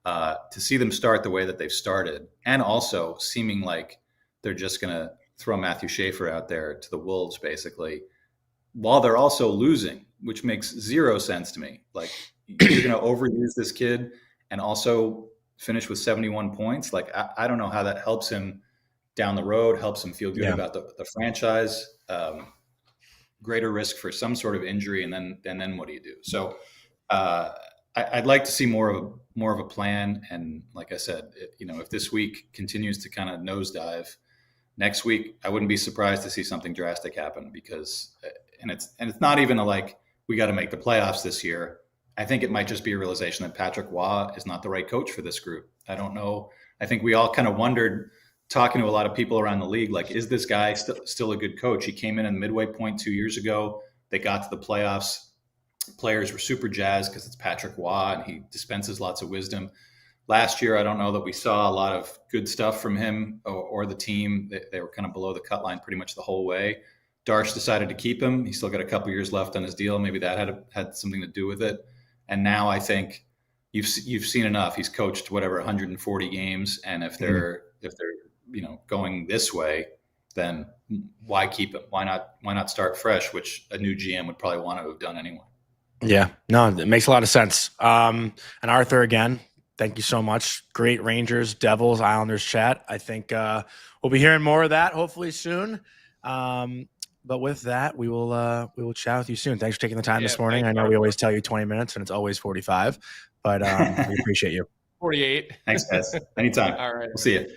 To see them start the way that they've started, and also seeming like they're just going to throw Matthew Schaefer out there to the wolves, basically, while they're also losing, which makes zero sense to me. Like, you're going to overuse this kid and also finish with 71 points. Like, I don't know how that helps him down the road, helps him feel good about the franchise. Greater risk for some sort of injury, and then what do you do? So I'd like to see more of a plan. And like I said, if this week continues to kind of nosedive, next week I wouldn't be surprised to see something drastic happen, because and it's not even we got to make the playoffs this year. I think it might just be a realization that Patrick Waugh is not the right coach for this group. I don't know. I think we all kind of wondered, talking to a lot of people around the league, like, is this guy still a good coach? He came in the midway point 2 years ago. They got to the playoffs. Players were super jazzed because it's Patrick Waugh and he dispenses lots of wisdom. Last year, I don't know that we saw a lot of good stuff from him or the team. They were kind of below the cut line pretty much the whole way. Darsh decided to keep him. He's still got a couple years left on his deal. Maybe that had something to do with it. And now I think you've seen enough. He's coached 140 games, and if they're going this way, then why keep him? Why not start fresh? Which a new GM would probably want to have done anyway. Yeah, no, it makes a lot of sense. And Arthur, again, thank you so much. Great Rangers, Devils, Islanders chat. I think we'll be hearing more of that hopefully soon. But with that, we will chat with you soon. Thanks for taking the time this morning. I know we always tell you 20 minutes and it's always 45, but we appreciate you. 48. Thanks, guys. Anytime. All right. We'll see you.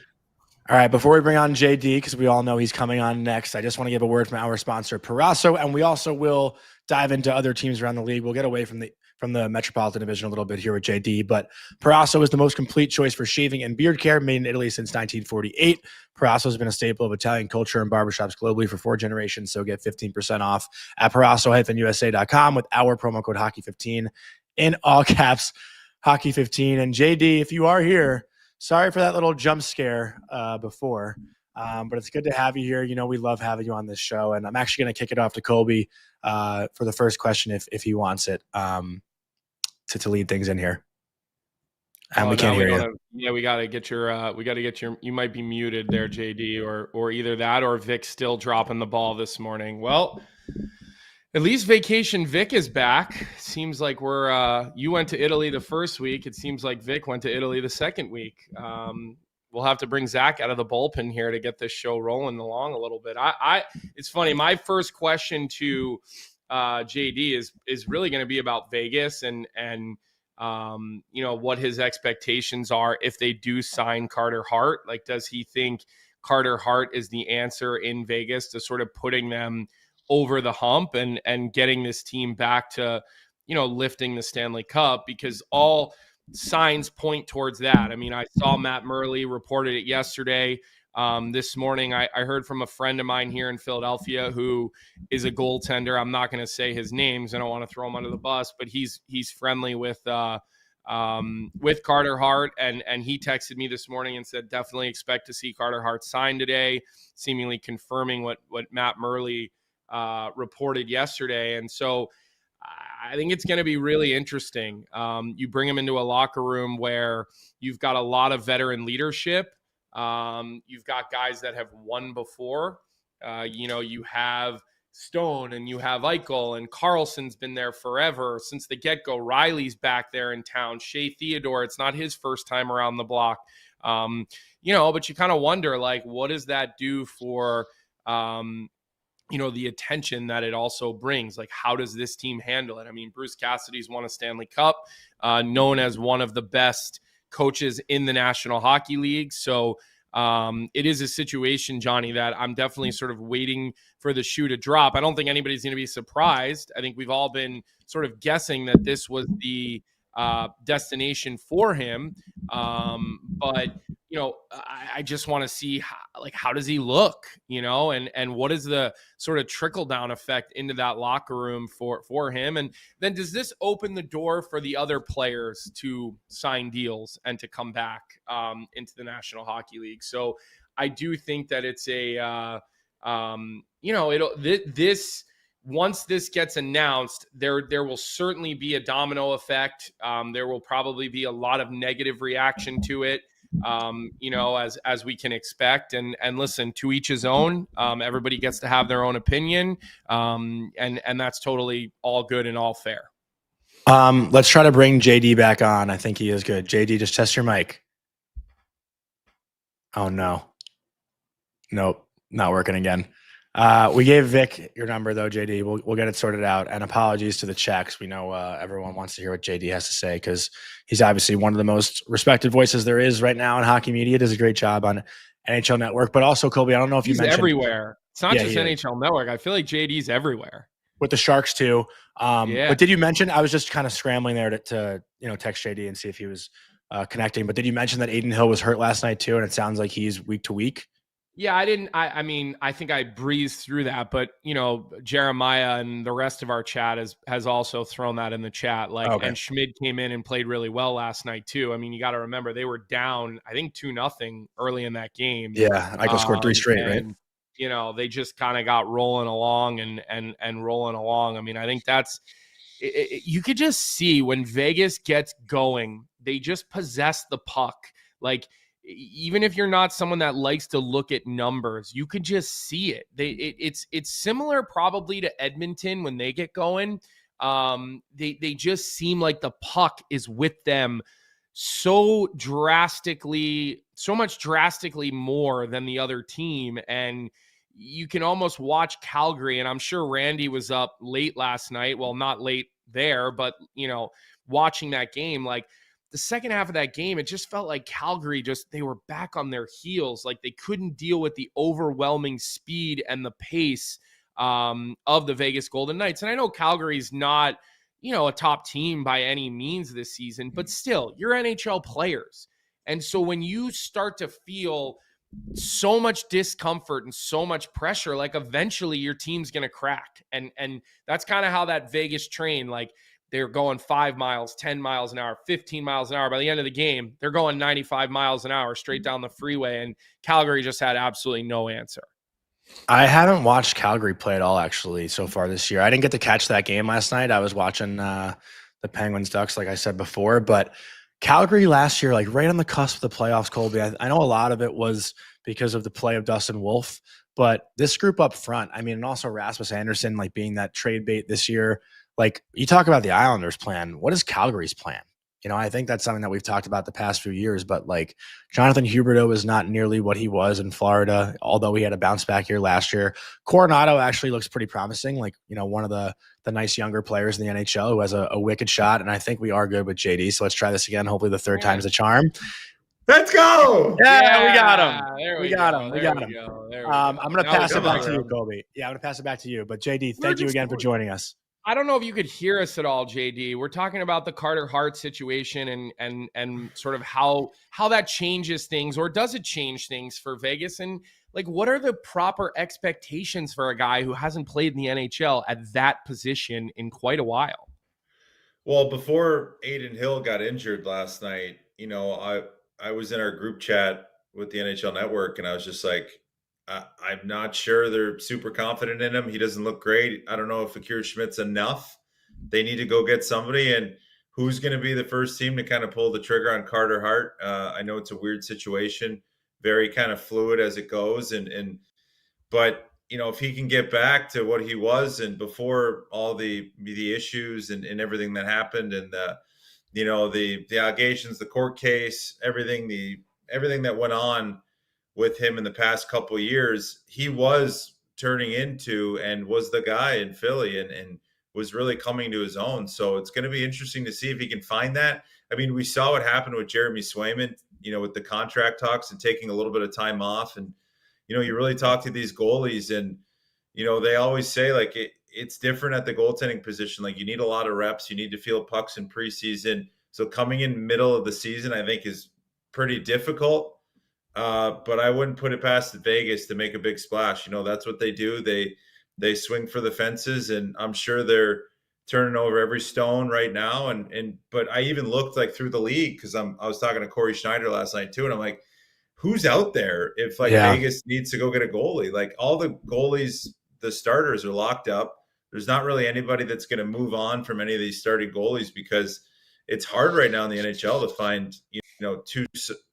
All right. Before we bring on JD, because we all know he's coming on next, I just want to give a word from our sponsor, Perasso, and we also will dive into other teams around the league. We'll get away from the Metropolitan Division a little bit here with JD, but Perasso is the most complete choice for shaving and beard care, made in Italy since 1948. Perasso has been a staple of Italian culture and barbershops globally for 4 generations, so get 15% off at Perasso-USA.com with our promo code Hockey15 in all caps, Hockey15. And JD, if you are here, sorry for that little jump scare before, but it's good to have you here. We love having you on this show, and I'm actually going to kick it off to Colby for the first question if he wants it. To lead things in here. And we can't hear you. We got to get your, you might be muted there, JD, or either that or Vic's still dropping the ball this morning. Well, at least Vacation Vic is back. Seems like you went to Italy the first week. It seems like Vic went to Italy the second week. We'll have to bring Zach out of the bullpen here to get this show rolling along a little bit. It's funny. My first question to JD is really going to be about Vegas and what his expectations are if they do sign Carter Hart. Like, does he think Carter Hart is the answer in Vegas to sort of putting them over the hump and getting this team back to, lifting the Stanley Cup? Because all signs point towards that. I mean, I saw Matt Murley reported it yesterday. This morning, I heard from a friend of mine here in Philadelphia who is a goaltender. I'm not going to say his names. I don't want to throw him under the bus, but he's friendly with Carter Hart, and he texted me this morning and said definitely expect to see Carter Hart sign today, seemingly confirming what Matt Murley reported yesterday. And so I think it's going to be really interesting. You bring him into a locker room where you've got a lot of veteran leadership. You've got guys that have won before. You have Stone and you have Eichel, and Carlson's been there forever since the get-go. Riley's back there in town. Shea Theodore, it's not his first time around the block. But you kind of wonder, like, what does that do for the attention that it also brings? Like, how does this team handle it? I mean, Bruce Cassidy's won a Stanley Cup, known as one of the best coaches in the National Hockey League. So it is a situation, Jonny, that I'm definitely sort of waiting for the shoe to drop. I don't think anybody's going to be surprised. I think we've all been sort of guessing that this was the destination for him. But I just want to see how does he look, and what is the sort of trickle down effect into that locker room for him. And then does this open the door for the other players to sign deals and to come back into the National Hockey League? So I do think that it's once this gets announced, there will certainly be a domino effect. There will probably be a lot of negative reaction to it, as we can expect. And listen, to each his own. Everybody gets to have their own opinion, and that's totally all good and all fair. Let's try to bring JD back on. I think he is good. JD, just test your mic. Oh, no. Nope, not working again. We gave Vic your number, though, JD. We'll get it sorted out. And apologies to the checks. We know everyone wants to hear what JD has to say because he's obviously one of the most respected voices there is right now in hockey media. Does a great job on NHL Network. But also, Colby, I don't know if you mentioned. He's everywhere. It's not just NHL Network. I feel like JD's everywhere. With the Sharks, too. But did you mention, I was just kind of scrambling there to text JD and see if he was connecting. But did you mention that Aiden Hill was hurt last night, too? And it sounds like he's week to week. Yeah, I didn't. I mean, I think I breezed through that, but Jeremiah and the rest of our chat has also thrown that in the chat. And Schmid came in and played really well last night too. I mean, you got to remember they were down, I think 2-0 early in that game. Yeah, Eichel scored 3 straight, right? They just kind of got rolling along and rolling along. I mean, I think that's you could just see when Vegas gets going, they just possess the puck. Like, even if you're not someone that likes to look at numbers, you could just see it. It's similar probably to Edmonton when they get going. They just seem like the puck is with them so much drastically more than the other team. And you can almost watch Calgary, and I'm sure Randy was up late last night. Well, not late there, but watching that game, like, the second half of that game, it just felt like Calgary they were back on their heels. Like, they couldn't deal with the overwhelming speed and the pace of the Vegas Golden Knights. And I know Calgary's not, a top team by any means this season, but still, you're NHL players. And so when you start to feel so much discomfort and so much pressure, like, eventually your team's going to crack. And that's kind of how that Vegas train, like, they're going 5 miles, 10 miles an hour, 15 miles an hour. By the end of the game, they're going 95 miles an hour straight down the freeway, and Calgary just had absolutely no answer. I haven't watched Calgary play at all, actually, so far this year. I didn't get to catch that game last night. I was watching the Penguins Ducks, like I said before. But Calgary last year, like right on the cusp of the playoffs, Colby, I know a lot of it was because of the play of Dustin Wolf, but this group up front, I mean, and also Rasmus Anderson, like being that trade bait this year, like you talk about the Islanders' plan. What is Calgary's plan? I think that's something that we've talked about the past few years, but like Jonathan Huberdeau is not nearly what he was in Florida, although he had a bounce back year last year. Coronado actually looks pretty promising, like, one of the nice younger players in the NHL who has a wicked shot. And I think we are good with JD. So let's try this again. Hopefully the third time's a charm. Let's go. Yeah, we got him. There We got him. I'm going to pass it back to you, Colby. Yeah, I'm going to pass it back to you. But JD, thank you again for joining us. I don't know if you could hear us at all, JD. We're talking about the Carter Hart situation and sort of how that changes things, or does it change things for Vegas? And like, what are the proper expectations for a guy who hasn't played in the NHL at that position in quite a while? Well, before Adin Hill got injured last night, I was in our group chat with the NHL Network, and I was just like, I'm not sure they're super confident in him. He doesn't look great. I don't know if Akira Schmidt's enough. They need to go get somebody. And who's going to be the first team to kind of pull the trigger on Carter Hart? I know it's a weird situation, very kind of fluid as it goes. But if he can get back to what he was and before all the issues and everything that happened, and the allegations, the court case, everything that went on with him in the past couple of years, he was turning into and was the guy in Philly and was really coming to his own. So it's going to be interesting to see if he can find that. I mean, we saw what happened with Jeremy Swayman, with the contract talks and taking a little bit of time off. And, you really talk to these goalies and, they always say like it's different at the goaltending position. Like you need a lot of reps. You need to feel pucks in preseason. So coming in middle of the season, I think is pretty difficult. But I wouldn't put it past Vegas to make a big splash. That's what they do. They swing for the fences, and I'm sure they're turning over every stone right now. But I even looked like through the league because I was talking to Corey Schneider last night too, and I'm like, who's out there if Vegas needs to go get a goalie? Like all the goalies, the starters are locked up. There's not really anybody that's going to move on from any of these starting goalies because it's hard right now in the NHL to find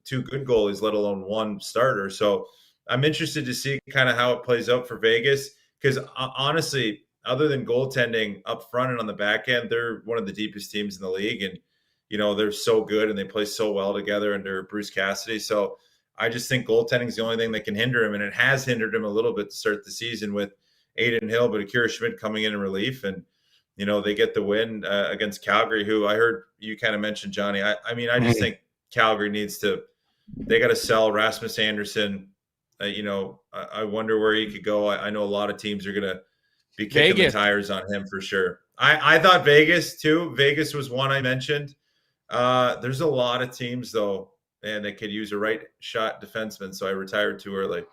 two good goalies, let alone one starter. So I'm interested to see kind of how it plays out for Vegas because honestly, other than goaltending up front and on the back end, they're one of the deepest teams in the league. And, they're so good and they play so well together under Bruce Cassidy. So I just think goaltending is the only thing that can hinder him. And it has hindered him a little bit to start the season with Adin Hill, but Akira Schmidt coming in relief. And, they get the win against Calgary, who I heard you kind of mentioned, Johnny. I just think Calgary they got to sell Rasmus Anderson. I wonder where he could go. I know a lot of teams are going to be kicking the tires on him for sure. I thought Vegas too. Vegas was one I mentioned. There's a lot of teams though, and they could use a right shot defenseman. So I retired too early.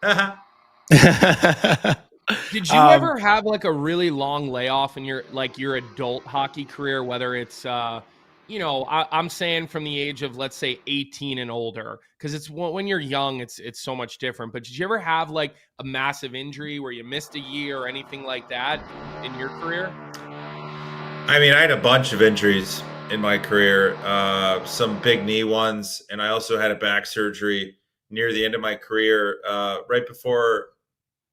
Did you ever have like a really long layoff in your adult hockey career, whether it's I'm saying from the age of, let's say, 18 and older, because it's when you're young, it's so much different. But did you ever have like a massive injury where you missed a year or anything like that in your career? I mean, I had a bunch of injuries in my career, some big knee ones, and I also had a back surgery near the end of my career, right before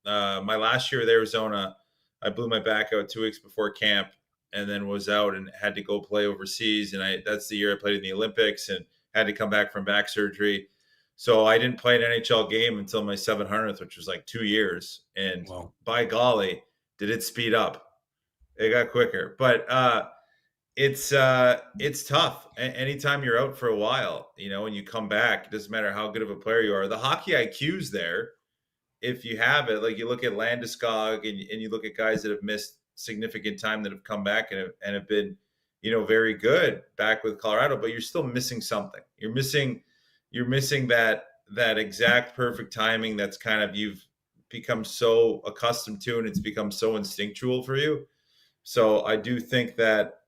my last year at Arizona. I blew my back out 2 weeks before camp and then was out and had to go play overseas. And that's the year I played in the Olympics and had to come back from back surgery. So I didn't play an NHL game until my 700th, which was like 2 years. And by golly, did it speed up. It got quicker. But it's tough. Anytime you're out for a while, and you come back, it doesn't matter how good of a player you are. The hockey IQ's there. If you have it, like you look at Landeskog and you look at guys that have missed significant time that have come back and have been, very good back with Colorado, but you're still missing something. You're missing that exact perfect timing that's kind of you've become so accustomed to and it's become so instinctual for you. So I do think that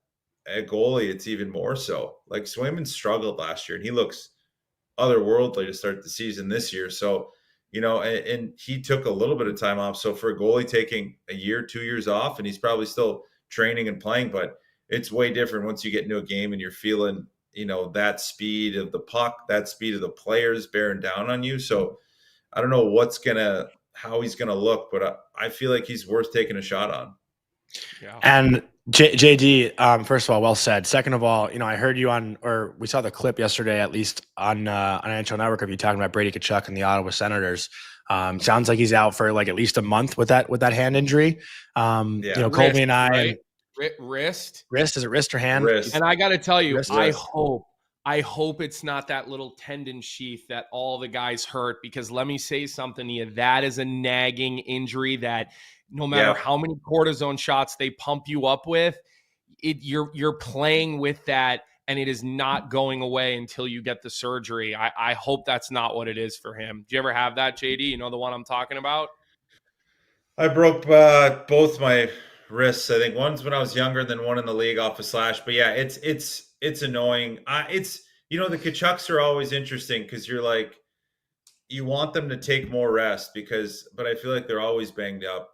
at goalie, it's even more so. Like Swayman struggled last year and he looks otherworldly to start the season this year. So and he took a little bit of time off. So for a goalie taking a year, 2 years off, and he's probably still training and playing, but it's way different once you get into a game and you're feeling, that speed of the puck, that speed of the players bearing down on you. So I don't know how he's gonna look, but I feel like he's worth taking a shot on. Yeah. And JD, first of all, well said. Second of all, I heard you we saw the clip yesterday, at least on NHL Network, of you talking about Brady Tkachuk and the Ottawa Senators. Sounds like he's out for like at least a month with that hand injury. Colby Wrist, and I, right? Wrist. Is it wrist or hand? Wrist. And I got to tell you, Wrist. I hope it's not that little tendon sheath that all the guys hurt, because let me say something to you. That is a nagging injury that no matter how many cortisone shots they pump you up with, you're playing with that, and it is not going away until you get the surgery. I hope that's not what it is for him. Do you ever have that, JD? You know the one I'm talking about? I broke both my wrists. I think one's when I was younger, then one in the league off a slash. But yeah, it's annoying. The Tkachuks are always interesting because you're like, you want them to take more rest but I feel like they're always banged up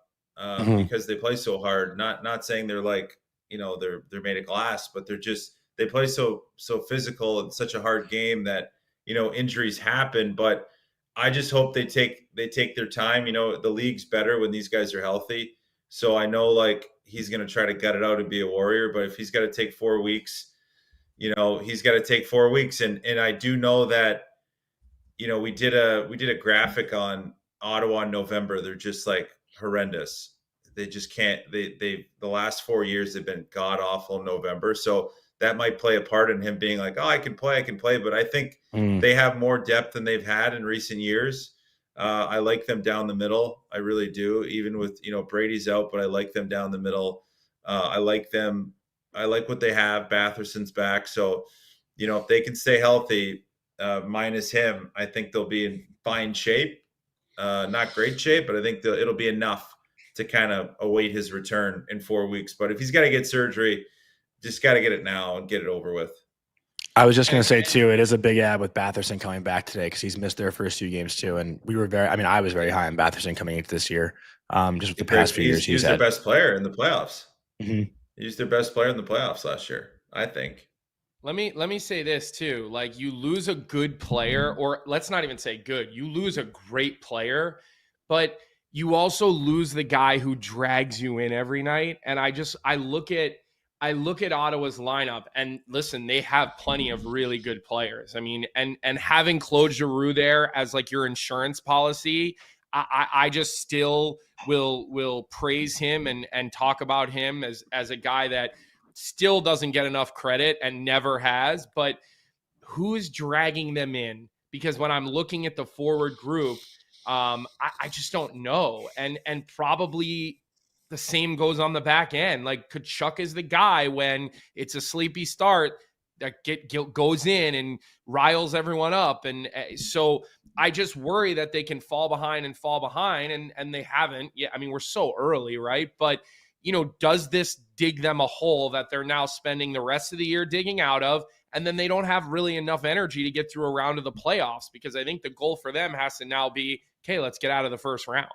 because they play so hard. Not saying they're like, they're made of glass, but they play so physical. It's such a hard game that, injuries happen, but I just hope they take their time. The league's better when these guys are healthy. So I know like he's going to try to gut it out and be a warrior, but if he's got to take 4 weeks, he's got to take 4 weeks. And I do know that, we did a graphic on Ottawa in November. They're just like horrendous. They just can't, the last 4 years have been god awful in November. So that might play a part in him being like, oh, I can play. But I think they have more depth than they've had in recent years. I like them down the middle. I really do. Even with, Brady's out, but I like them down the middle. I like them. I like what they have. Batherson's back. So, if they can stay healthy, minus him, I think they'll be in fine shape. Not great shape, but I think it'll be enough to kind of await his return in 4 weeks. But if he's got to get surgery, just got to get it now and get it over with. I was just going to say, too, it is a big ad with Batherson coming back today because he's missed their first few games, too. And I was very high on Batherson coming into this year. Just with the past few years he's their best player in the playoffs. Mm-hmm. He's their best player in the playoffs last year, I think. Let me say this, too. Like, you lose a good player, or let's not even say good. You lose a great player, but you also lose the guy who drags you in every night. And I look at Ottawa's lineup, and listen, they have plenty of really good players. I mean, and having Claude Giroux there as like your insurance policy, I just still will praise him and talk about him as a guy that still doesn't get enough credit and never has. But who is dragging them in? Because when I'm looking at the forward group, I just don't know. And probably the same goes on the back end. Like Tkachuk is the guy when it's a sleepy start that goes in and riles everyone up. And so I just worry that they can fall behind, and they haven't yet. I mean, we're so early, right? But, does this dig them a hole that they're now spending the rest of the year digging out of? And then they don't have really enough energy to get through a round of the playoffs, because I think the goal for them has to now be, okay, let's get out of the first round.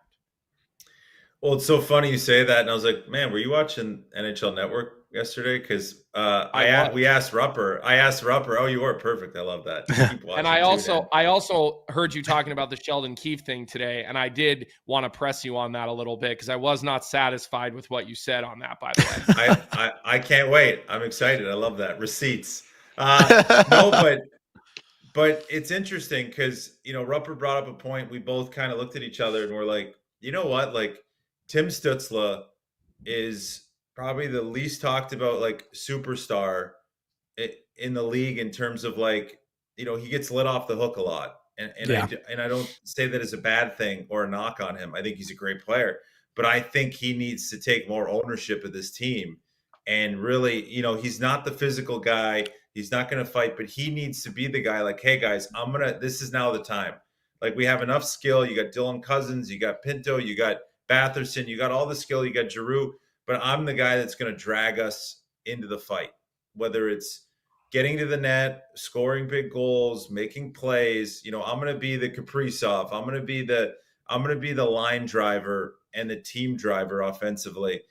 Well, it's so funny you say that, and I was like, "Man, were you watching NHL Network yesterday?" Because we asked Rupper. I asked Rupper. Oh, you were perfect. I love that. And I also heard you talking about the Sheldon Keefe thing today, and I did want to press you on that a little bit because I was not satisfied with what you said on that. By the way, I can't wait. I'm excited. I love that. Receipts. No, but it's interesting because Rupper brought up a point. We both kind of looked at each other and we're like, you know what, like. Tim Stutzla is probably the least talked about like superstar in the league in terms of like, he gets let off the hook a lot. And I don't say that as a bad thing or a knock on him. I think he's a great player, but I think he needs to take more ownership of this team and really, he's not the physical guy. He's not going to fight, but he needs to be the guy like, hey guys, this is now the time. Like we have enough skill. You got Dylan Cousins, you got Pinto, you got Batherson, you got all the skill, you got Giroux, but I'm the guy that's going to drag us into the fight, whether it's getting to the net, scoring big goals, making plays. I'm going to be the Kaprizov. I'm going to be the line driver and the team driver offensively.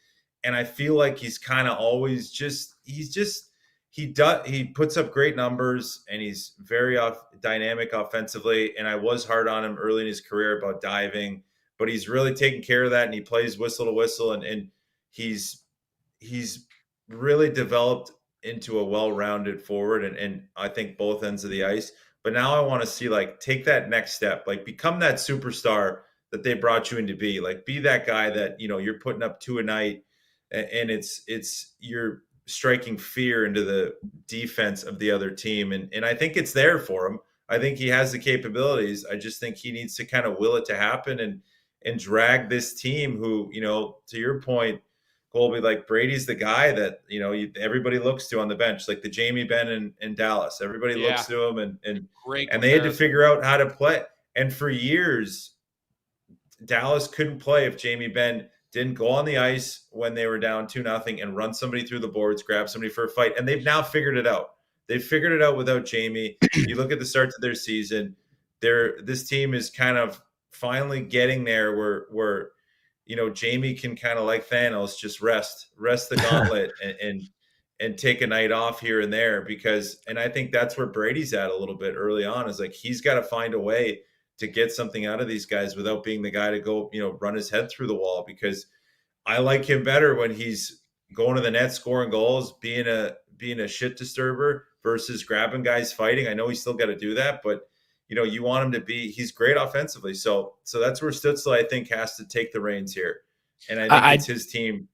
And I feel like he's kind of always he puts up great numbers, and he's very dynamic offensively. And I was hard on him early in his career about diving, but he's really taken care of that, and he plays whistle to whistle, and he's really developed into a well-rounded forward, and I think both ends of the ice. But now I want to see, like, take that next step, like become that superstar that they brought you in to be. Like, be that guy that, you know, you're putting up 2 a night, and it's you're striking fear into the defense of the other team. And I think it's there for him. I think he has the capabilities. I just think he needs to kind of will it to happen and drag this team who, you know, to your point, Colby, like Brady's the guy that, you know, everybody looks to on the bench, like the Jamie Benn in Dallas. Everybody looks to him, and they had to figure out how to play. And for years, Dallas couldn't play if Jamie Benn didn't go on the ice when they were down 2-0 and run somebody through the boards, grab somebody for a fight. And they've now figured it out. They've figured it out without Jamie. You look at the start to their season, this team is kind of finally getting there where you know, Jamie can kind of, like Thanos, just rest the gauntlet and take a night off here and there, because, and I think that's where Brady's at a little bit early on, is like, he's got to find a way to get something out of these guys without being the guy to go, you know, run his head through the wall, because I like him better when he's going to the net, scoring goals, being a shit disturber versus grabbing guys fighting. I know he's still got to do that, but you know, you want him to be, he's great offensively. So that's where Stutzla, I think, has to take the reins here. And I think it's his team.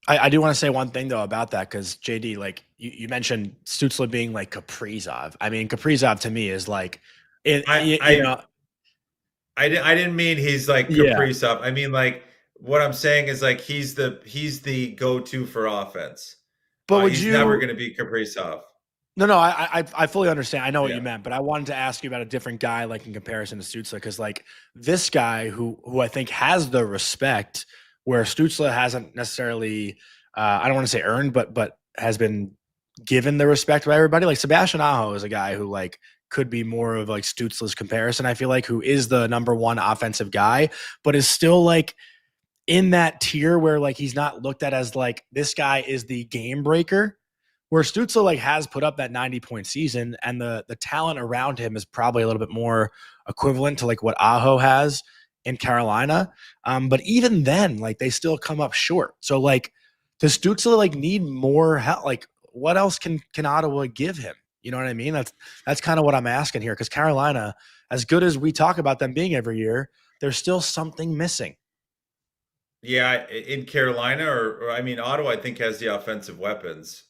I do want to say one thing, though, about that, because JD, like you mentioned Stutzla being like Kaprizov. I mean, Kaprizov to me is like, I didn't mean he's like Kaprizov. I mean, like, what I'm saying is, like, he's the go-to for offense. But he's never going to be Kaprizov. No, I fully understand. I know what you meant, but I wanted to ask you about a different guy, like in comparison to Stutzla, because like this guy who I think has the respect where Stutzla hasn't necessarily, I don't want to say earned, but has been given the respect by everybody. Like Sebastian Aho is a guy who like could be more of like Stutzla's comparison, I feel like, who is the number one offensive guy, but is still like in that tier where like he's not looked at as like this guy is the game breaker. Where Stutzla like has put up that 90-point season, and the talent around him is probably a little bit more equivalent to like what Aho has in Carolina. But even then, like they still come up short. So like, does Stutzla like need more help? Like, what else can Ottawa give him? You know what I mean? That's kind of what I'm asking here, because Carolina, as good as we talk about them being every year, there's still something missing. Yeah, in Carolina, or I mean, Ottawa, I think, has the offensive weapons.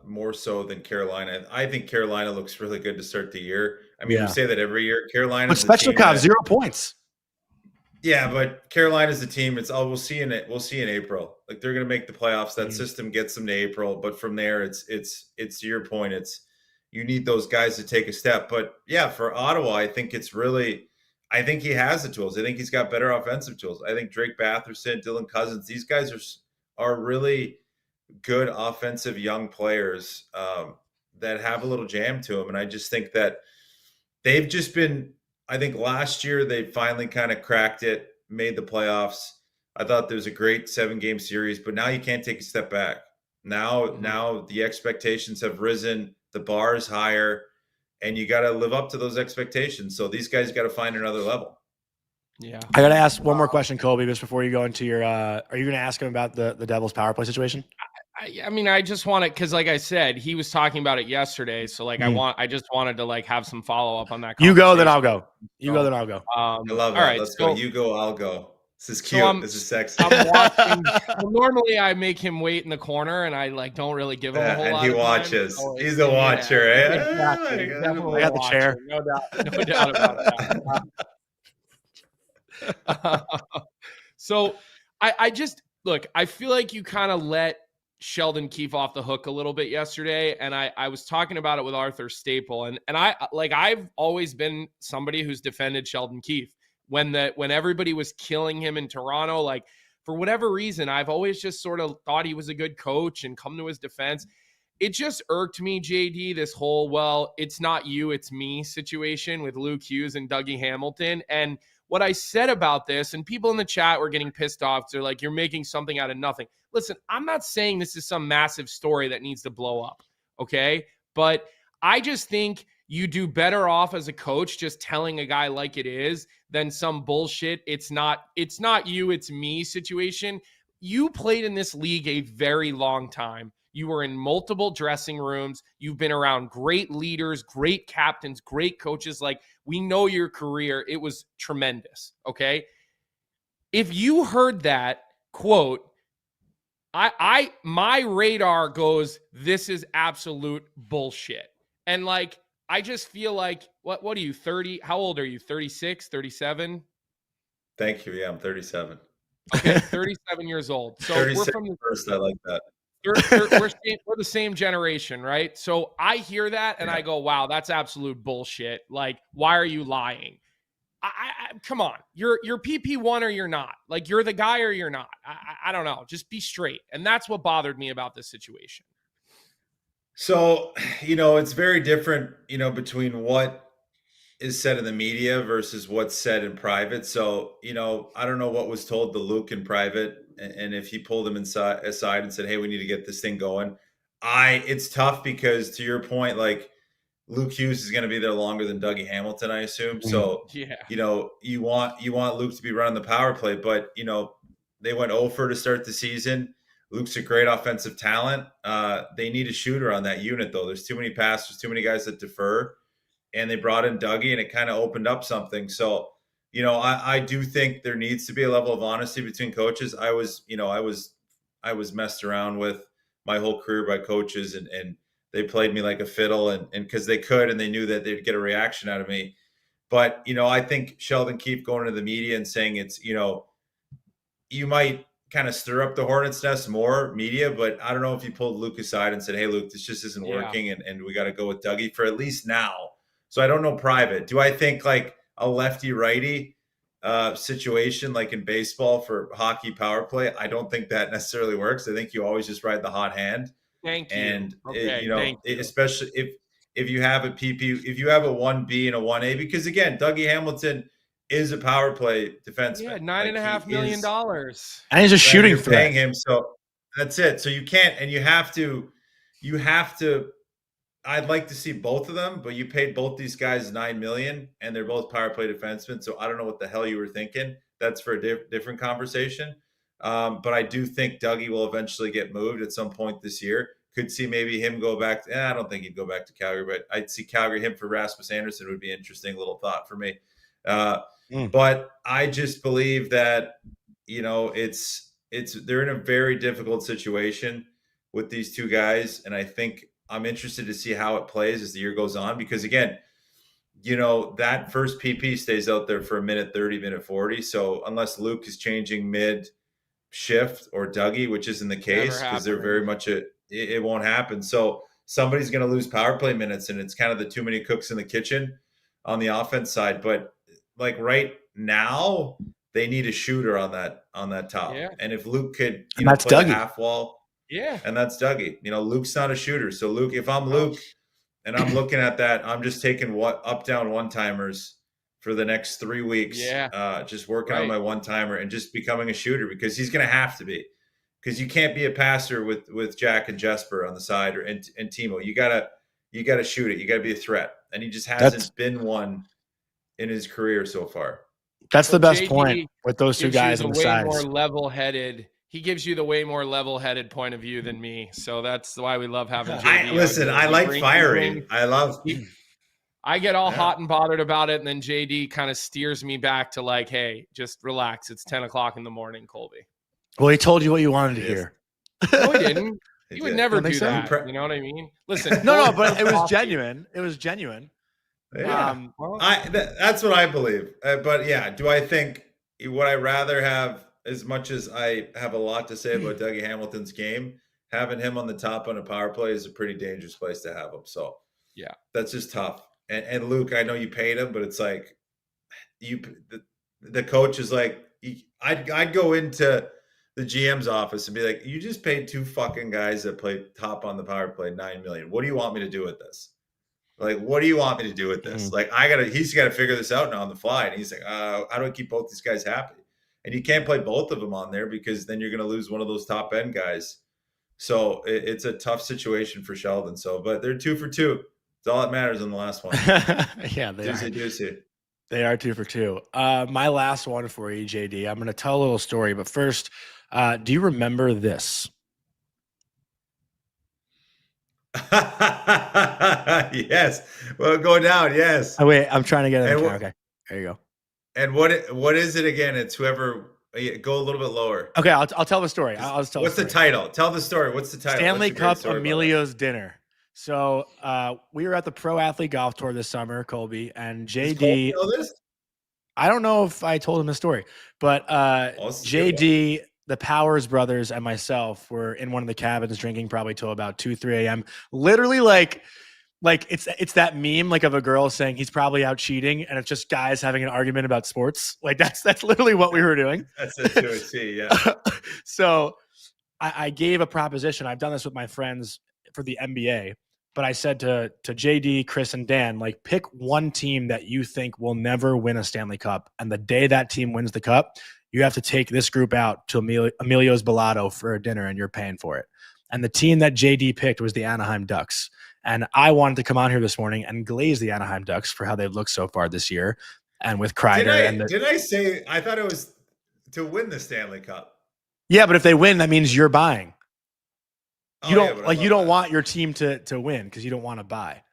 More so than Carolina. I think Carolina looks really good to start the year. I mean, we say that every year. Carolina, but Svechnikov 0 points. Yeah, but Carolina's the team. It's we'll see in April. Like, they're going to make the playoffs. That system gets them to April, but from there, it's to your point. It's you need those guys to take a step. But yeah, for Ottawa, I think I think he has the tools. I think he's got better offensive tools. I think Drake Batherson, Dylan Cousins, these guys are really good offensive young players that have a little jam to them. And I just think that they've just been, I think last year they finally kind of cracked it, made the playoffs. I thought there was a great 7-game series, but now you can't take a step back. Now the expectations have risen, the bar is higher, and you got to live up to those expectations. So these guys got to find another level. Yeah. I got to ask one more question, Colby, just before you go into your, are you going to ask him about the Devils power play situation? I mean, I just want to, because like I said, he was talking about it yesterday. So like, I just wanted to like have some follow up on that. You go, then I'll go. You go, then I'll go. I love that. All right, let's go. You go, I'll go. This is cute. This is sexy. I'm watching. Well, normally I make him wait in the corner, and I like don't really give him a whole lot. And he watches. So he's a watcher, eh? Exactly. I got the chair. No doubt about that. So I just look. I feel like you kind of let Sheldon Keefe off the hook a little bit yesterday, and I was talking about it with Arthur Staple, and I've always been somebody who's defended Sheldon Keefe when everybody was killing him in Toronto. Like, for whatever reason, I've always just sort of thought he was a good coach and come to his defense. It just irked me, JD, this whole, well, it's not you, it's me situation with Luke Hughes and Dougie Hamilton. And what I said about this, and people in the chat were getting pissed off. They're like, you're making something out of nothing. Listen, I'm not saying this is some massive story that needs to blow up. Okay. But I just think you do better off as a coach just telling a guy like it is than some bullshit. It's not you, it's me situation. You played in this league a very long time. You were in multiple dressing rooms. You've been around great leaders, great captains, great coaches. Like, we know your career. It was tremendous. Okay. If you heard that quote, my radar goes, this is absolute bullshit. And like, I just feel like, what are you, 30? How old are you? 36, 37? Thank you. Yeah, I'm 37. Okay, 37 years old. So we're from the first. I like that. we're the same generation, right? So I hear that and I go, wow, that's absolute bullshit. Like, why are you lying? Come on, you're PP1 or you're not. Like, you're the guy or you're not. I don't know. Just be straight. And that's what bothered me about this situation. So, it's very different, between what is said in the media versus what's said in private. So, I don't know what was told to Luke in private, and if he pulled him aside and said, hey, we need to get this thing going. It's tough because, to your point, like, Luke Hughes is going to be there longer than Dougie Hamilton, I assume. So, you want Luke to be running the power play, but, they went 0 to start the season. Luke's a great offensive talent. They need a shooter on that unit, though. There's too many passers, too many guys that defer, and they brought in Dougie, and it kind of opened up something. So, I do think there needs to be a level of honesty between coaches. I was messed around with my whole career by coaches, and they played me like a fiddle, and because they could, and they knew that they'd get a reaction out of me. But, I think Sheldon Keefe going to the media and saying it's, you might kind of stir up the hornet's nest more, media, but I don't know if you pulled Luke aside and said, hey, Luke, this just isn't working, and we got to go with Dougie for at least now. So I don't know private. Do I think like a lefty-righty situation like in baseball for hockey power play? I don't think that necessarily works. I think you always just ride the hot hand. Thank you. And, thank you. Especially if you have a PP, if you have a 1B and a 1A, because again, Dougie Hamilton is a power play defenseman. Yeah, $9.5 million. And he's a shooting threat. Paying him, so that's it. So you can't, and you have to. I'd like to see both of them, but you paid both these guys $9 million, and they're both power play defensemen. So I don't know what the hell you were thinking. That's for a different conversation. But I do think Dougie will eventually get moved at some point this year. Could see maybe him go back. I don't think he'd go back to Calgary, but I'd see Calgary. Him for Rasmus Anderson would be an interesting little thought for me. But I just believe that, they're in a very difficult situation with these two guys. And I think I'm interested to see how it plays as the year goes on, because again, that first PP stays out there for a minute 30, minute 40. So unless Luke is changing mid shift or Dougie, which isn't the case because they're very much it won't happen. So somebody's going to lose power play minutes, and it's kind of the too many cooks in the kitchen on the offense side. But like right now, they need a shooter on that top. Yeah. And if Luke could, that's play Dougie. Half wall. Yeah. And that's Dougie. Luke's not a shooter. So Luke, if I'm Luke and I'm looking at that, I'm just taking up down one-timers for the next 3 weeks. Yeah. Just working on my one-timer and just becoming a shooter, because he's going to have to be, because you can't be a passer with Jack and Jesper on the side and Timo. You gotta shoot it. You gotta be a threat. And he just hasn't been one in his career so far. That's the best point with those two guys on the sides. More level-headed. He gives you the way more level-headed point of view than me. So that's why we love having JD. I like firing. I get all hot and bothered about it, and then JD kind of steers me back to like, hey, just relax. It's 10 o'clock in the morning, Colby. Well, he told you what you wanted to hear. No, he didn't. He would never do that. You know what I mean? Listen. No, but it was genuine. It was genuine. Yeah. That's what I believe. But yeah, do I think, would I rather have, as much as I have a lot to say about Dougie Hamilton's game, having him on the top on a power play is a pretty dangerous place to have him. So yeah, that's just tough. And Luke, I know you paid him, but it's like the coach is like, I'd go into the GM's office and be like, you just paid two fucking guys that play top on the power play $9 million. What do you want me to do with this? Like, what do you want me to do with this? Like, he's got to figure this out now on the fly. And he's like, how do I keep both these guys happy? And you can't play both of them on there, because then you're going to lose one of those top end guys So it's a tough situation for Sheldon. So, but they're 2 for 2. It's all that matters in the last one. Yeah, they are. Deucey. They are 2 for 2. My last one for you, JD. I'm going to tell a little story, but first, do you remember this? Yes. Well, go down. Yes. Oh, wait, I'm trying to get it. Okay, there you go. And what is it again? It's whoever. Go a little bit lower. Okay, I'll tell the story. I'll just tell. What's the title? Tell the story. What's the title? Stanley Cup Emilio's Dinner. So we were at the Pro Athlete Golf Tour this summer, Colby and JD. Know this? I don't know if I told him the story, but JD, the Powers brothers, and myself were in one of the cabins drinking probably till about 2-3 a.m. Literally, like it's that meme like of a girl saying he's probably out cheating, and it's just guys having an argument about sports. Like that's literally what we were doing. That's a 2C, yeah. So I gave a proposition. I've done this with my friends for the NBA, but I said to JD, Chris, and Dan, like, pick one team that you think will never win a Stanley Cup, and the day that team wins the cup, you have to take this group out to Emilio's Bellado for a dinner, and you're paying for it. And the team that JD picked was the Anaheim Ducks. And I wanted to come on here this morning and glaze the Anaheim Ducks for how they've looked so far this year. And with Kreider. Did I say I thought it was to win the Stanley Cup? Yeah, but if they win, that means you're buying. You don't you don't that. want your team to win because you don't want to buy.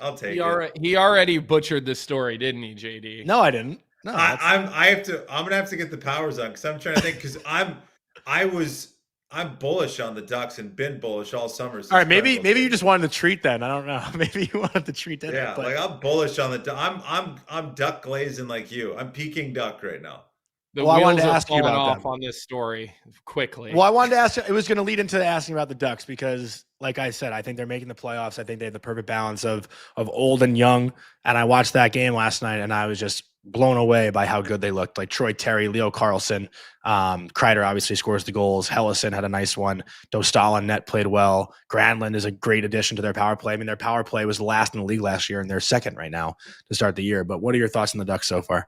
I'll take it. He already butchered this story, didn't he, JD? No, I didn't. No, I'm gonna have to get the powers on because I'm trying to think because I'm bullish on the Ducks and been bullish all summer. All right, maybe you just wanted to treat then. I don't know. Maybe you wanted to treat that. Yeah, like I'm bullish on the. I'm duck glazing like you. I'm peeking duck right now. The wheels are falling off on this story quickly. Well, I wanted to ask. It was going to lead into asking about the Ducks because, like I said, I think they're making the playoffs. I think they have the perfect balance of old and young. And I watched that game last night, and I was just blown away by how good they looked. Like Troy Terry, Leo Carlson, Kreider obviously scores the goals. Hellison had a nice one. Dostal and Net played well. Granlund is a great addition to their power play. I mean, their power play was last in the league last year, and they're second right now to start the year. But what are your thoughts on the Ducks so far?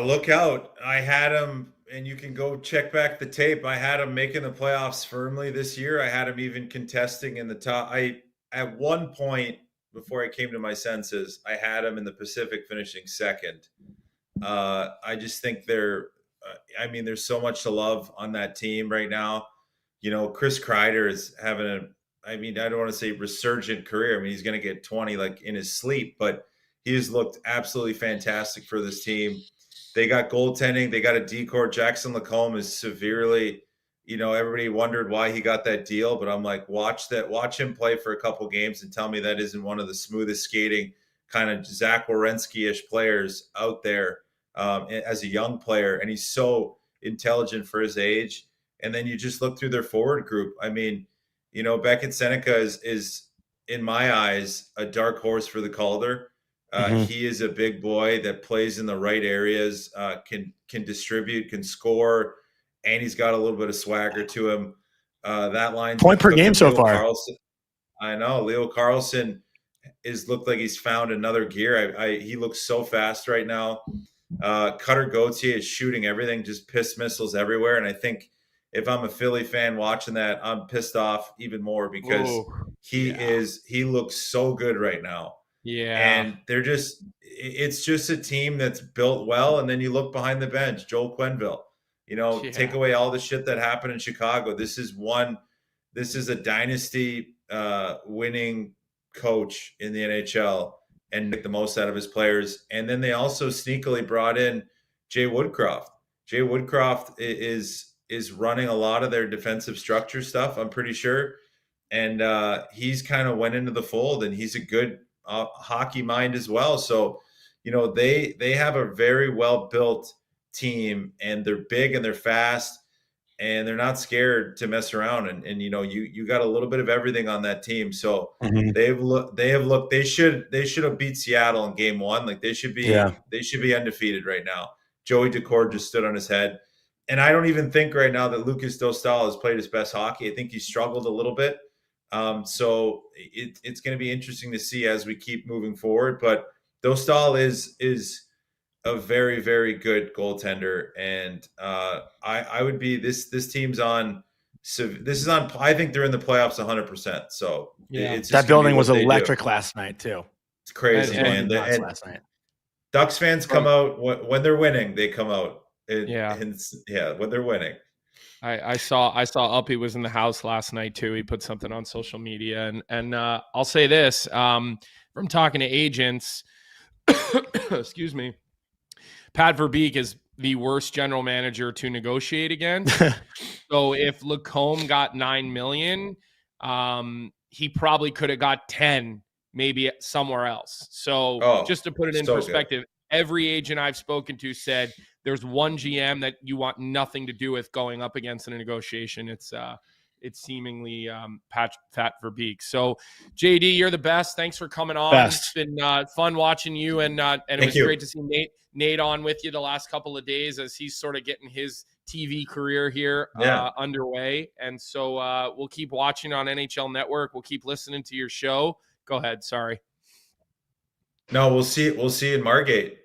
Look out. I had him, and you can go check back the tape. I had him making the playoffs firmly this year. I had him even contesting in the top. At one point, before I came to my senses, I had him in the Pacific finishing second. I just think there's so much to love on that team right now. You know, Chris Kreider is having I don't want to say resurgent career. I mean, he's going to get 20 like in his sleep, but he has looked absolutely fantastic for this team. They got goaltending. They got a decor. Jackson Lacombe is severely, everybody wondered why he got that deal, but I'm like, watch him play for a couple games and tell me that isn't one of the smoothest skating kind of Zach Werenski-ish players out there as a young player. And he's so intelligent for his age. And then you just look through their forward group. I mean, Beckett Seneca is in my eyes, a dark horse for the Calder. He is a big boy that plays in the right areas, can distribute, can score, and he's got a little bit of swagger to him. That line point per game so far. Carlson, I know Leo Carlson looked like he's found another gear. He looks so fast right now. Cutter Gauthier is shooting everything, just piss missiles everywhere. And I think if I'm a Philly fan watching that, I'm pissed off even more because he looks so good right now. Yeah. And it's just a team that's built well. And then you look behind the bench, Joel Quenneville, take away all the shit that happened in Chicago. This is a dynasty winning coach in the NHL and make the most out of his players. And then they also sneakily brought in Jay Woodcroft. Jay Woodcroft is running a lot of their defensive structure stuff, I'm pretty sure. And he's kind of went into the fold, and he's a good hockey mind as well. So, they have a very well-built team, and they're big and they're fast, and they're not scared to mess around. And you got a little bit of everything on that team. So they should have beat Seattle in game one. Like they should be undefeated right now. Joey Daccord just stood on his head. And I don't even think right now that Lucas Dostal has played his best hockey. I think he struggled a little bit. So it's going to be interesting to see as we keep moving forward. But Dostal is a very, very good goaltender, and I would be this team's on So this is on. I think they're in the playoffs 100%. So Yeah. it's just That gonna be building what was they do. electric last night too. It's crazy, And- man. Nuts And last night. Ducks fans come out when they're winning. They come out. Yeah. When they're winning. I saw Uppy was in the house last night too. He put something on social media, and I'll say this: from talking to agents, excuse me, Pat Verbeek is the worst general manager to negotiate against. So if Lacombe got $9 million, he probably could have got 10, maybe somewhere else. So just to put it in perspective, every agent I've spoken to said there's one GM that you want nothing to do with going up against in a negotiation. It's seemingly Pat Verbeek. So JD, you're the best. Thanks for coming on. Best. It's been fun watching you, and it was great to see Nate on with you the last couple of days as he's sort of getting his TV career here underway. And so we'll keep watching on NHL Network. We'll keep listening to your show. Go ahead. Sorry. No, we'll see in Margate.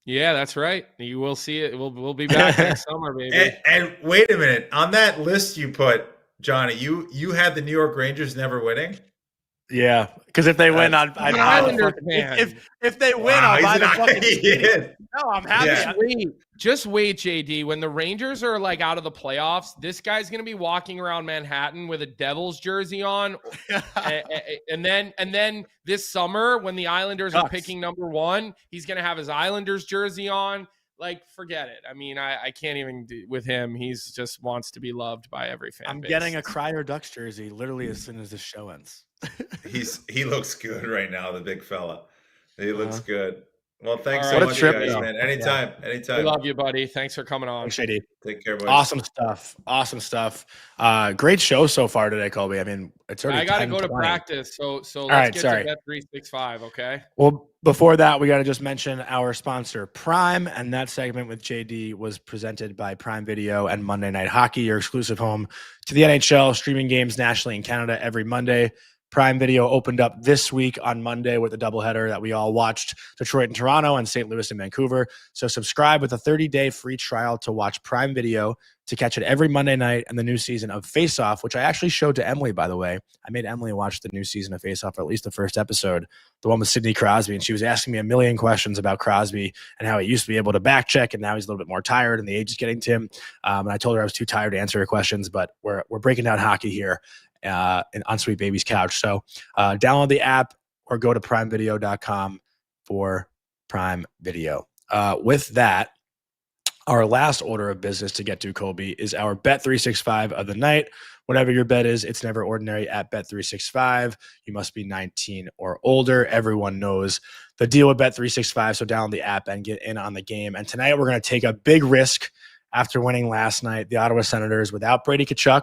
Yeah, that's right. You will see it. We'll be back next summer, baby. And wait a minute. On that list you put, Johnny, you had the New York Rangers never winning? Yeah, because if they win, I'd buy Islanders the fucking, if they win, I'll buy the fucking. No, I'm happy. Just wait, JD. When the Rangers are like out of the playoffs, this guy's gonna be walking around Manhattan with a Devils jersey on, and then this summer when the Islanders are picking number 1, he's gonna have his Islanders jersey on. Like, forget it. I mean, I can't even do with him. He's just wants to be loved by every fan. I'm getting a Crier Ducks jersey literally as soon as this show ends. He looks good right now, the big fella. He looks good. Well, thanks All so right. much, guys, man. Anytime. We love you, buddy. Thanks for coming on. Shady. Take care, boys. Awesome stuff. Great show so far today, Colby. I mean, it's already. I got to go to practice, so let's get to Bet365, okay? Well, before that, we got to just mention our sponsor, Prime, and that segment with JD was presented by Prime Video and Monday Night Hockey, your exclusive home to the NHL, streaming games nationally in Canada every Monday. Prime Video opened up this week on Monday with a doubleheader that we all watched, Detroit and Toronto and St. Louis and Vancouver. So subscribe with a 30-day free trial to watch Prime Video to catch it every Monday night and the new season of Face Off, which I actually showed to Emily, by the way. I made Emily watch the new season of Face Off, or at least the first episode, the one with Sidney Crosby, and she was asking me a million questions about Crosby and how he used to be able to back check, and now he's a little bit more tired and the age is getting to him. And I told her I was too tired to answer her questions, but we're breaking down hockey here on Sweet Baby's couch. So download the app or go to primevideo.com for Prime Video. With that, our last order of business to get to, Colby, is our Bet365 of the night. Whatever your bet is, it's never ordinary at Bet365. You must be 19 or older. Everyone knows the deal with Bet365, so download the app and get in on the game. And tonight we're going to take a big risk after winning last night. The Ottawa Senators, without Brady Tkachuk,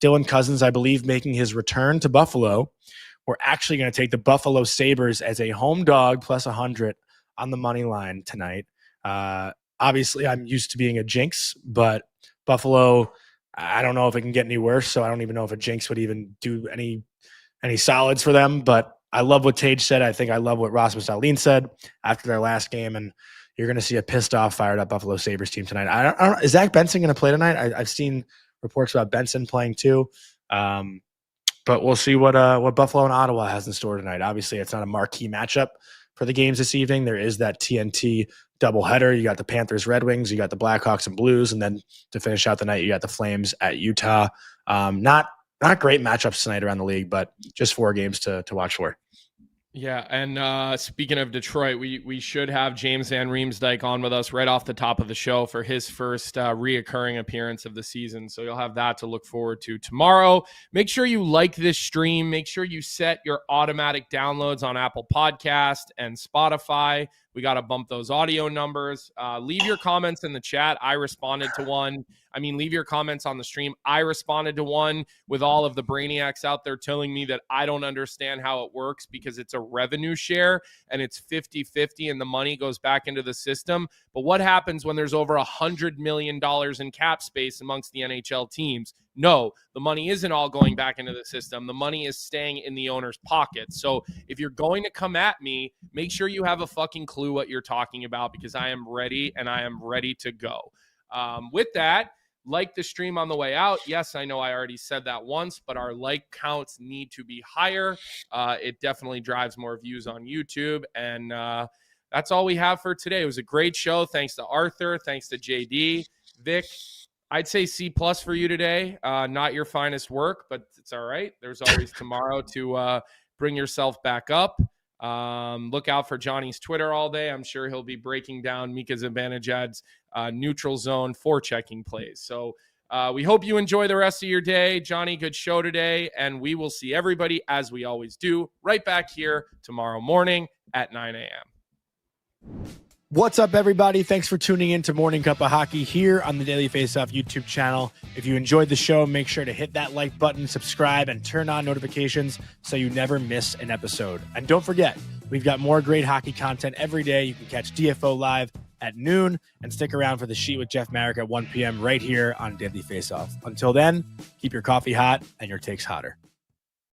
Dylan Cousins, I believe, making his return to Buffalo. We're actually going to take the Buffalo Sabres as a home dog plus 100 on the money line tonight. Obviously, I'm used to being a jinx, but Buffalo, I don't know if it can get any worse, so I don't even know if a jinx would even do any solids for them. But I love what Tage said. I think I love what Rasmus Dahlin said after their last game, and you're going to see a pissed off, fired up Buffalo Sabres team tonight. I don't, is Zach Benson going to play tonight? I've seen reports about Benson playing too. But we'll see what Buffalo and Ottawa has in store tonight. Obviously, it's not a marquee matchup for the games this evening. There is that TNT doubleheader. You got the Panthers, Red Wings, you got the Blackhawks and Blues, and then to finish out the night, you got the Flames at Utah. Not great matchups tonight around the league, but just 4 games to watch for. Yeah, and speaking of Detroit, we should have James Van Riemsdyk on with us right off the top of the show for his first reoccurring appearance of the season. So you'll have that to look forward to tomorrow. Make sure you like this stream. Make sure you set your automatic downloads on Apple Podcast and Spotify. We got to bump those audio numbers. Leave your comments in the chat. I responded to one. Leave your comments on the stream. I responded to one with all of the brainiacs out there telling me that I don't understand how it works because it's a revenue share and it's 50-50 and the money goes back into the system. But what happens when there's over $100 million in cap space amongst the NHL teams? No, the money isn't all going back into the system. The money is staying in the owner's pocket. So if you're going to come at me, make sure you have a fucking clue what you're talking about because I am ready and I am ready to go. With that, Like the stream on the way out. Yes, I know I already said that once, but our like counts need to be higher. It definitely drives more views on YouTube. And that's all we have for today. It was a great show. Thanks to Arthur. Thanks to JD. Vic, I'd say C+ for you today. Not your finest work, but it's all right. There's always tomorrow to bring yourself back up. Look out for Johnny's Twitter all day. I'm sure he'll be breaking down Mika Zibanejad's neutral zone forechecking plays. So we hope you enjoy the rest of your day. Johnny, good show today. And we will see everybody, as we always do, right back here tomorrow morning at 9 a.m. What's up, everybody? Thanks for tuning in to Morning Cuppa Hockey here on the Daily Faceoff YouTube channel. If you enjoyed the show, make sure to hit that like button, subscribe, and turn on notifications so you never miss an episode. And don't forget, we've got more great hockey content every day. You can catch DFO live at noon and stick around for the Sheet with Jeff Marek at 1 p.m. right here on Daily Faceoff. Until then, keep your coffee hot and your takes hotter.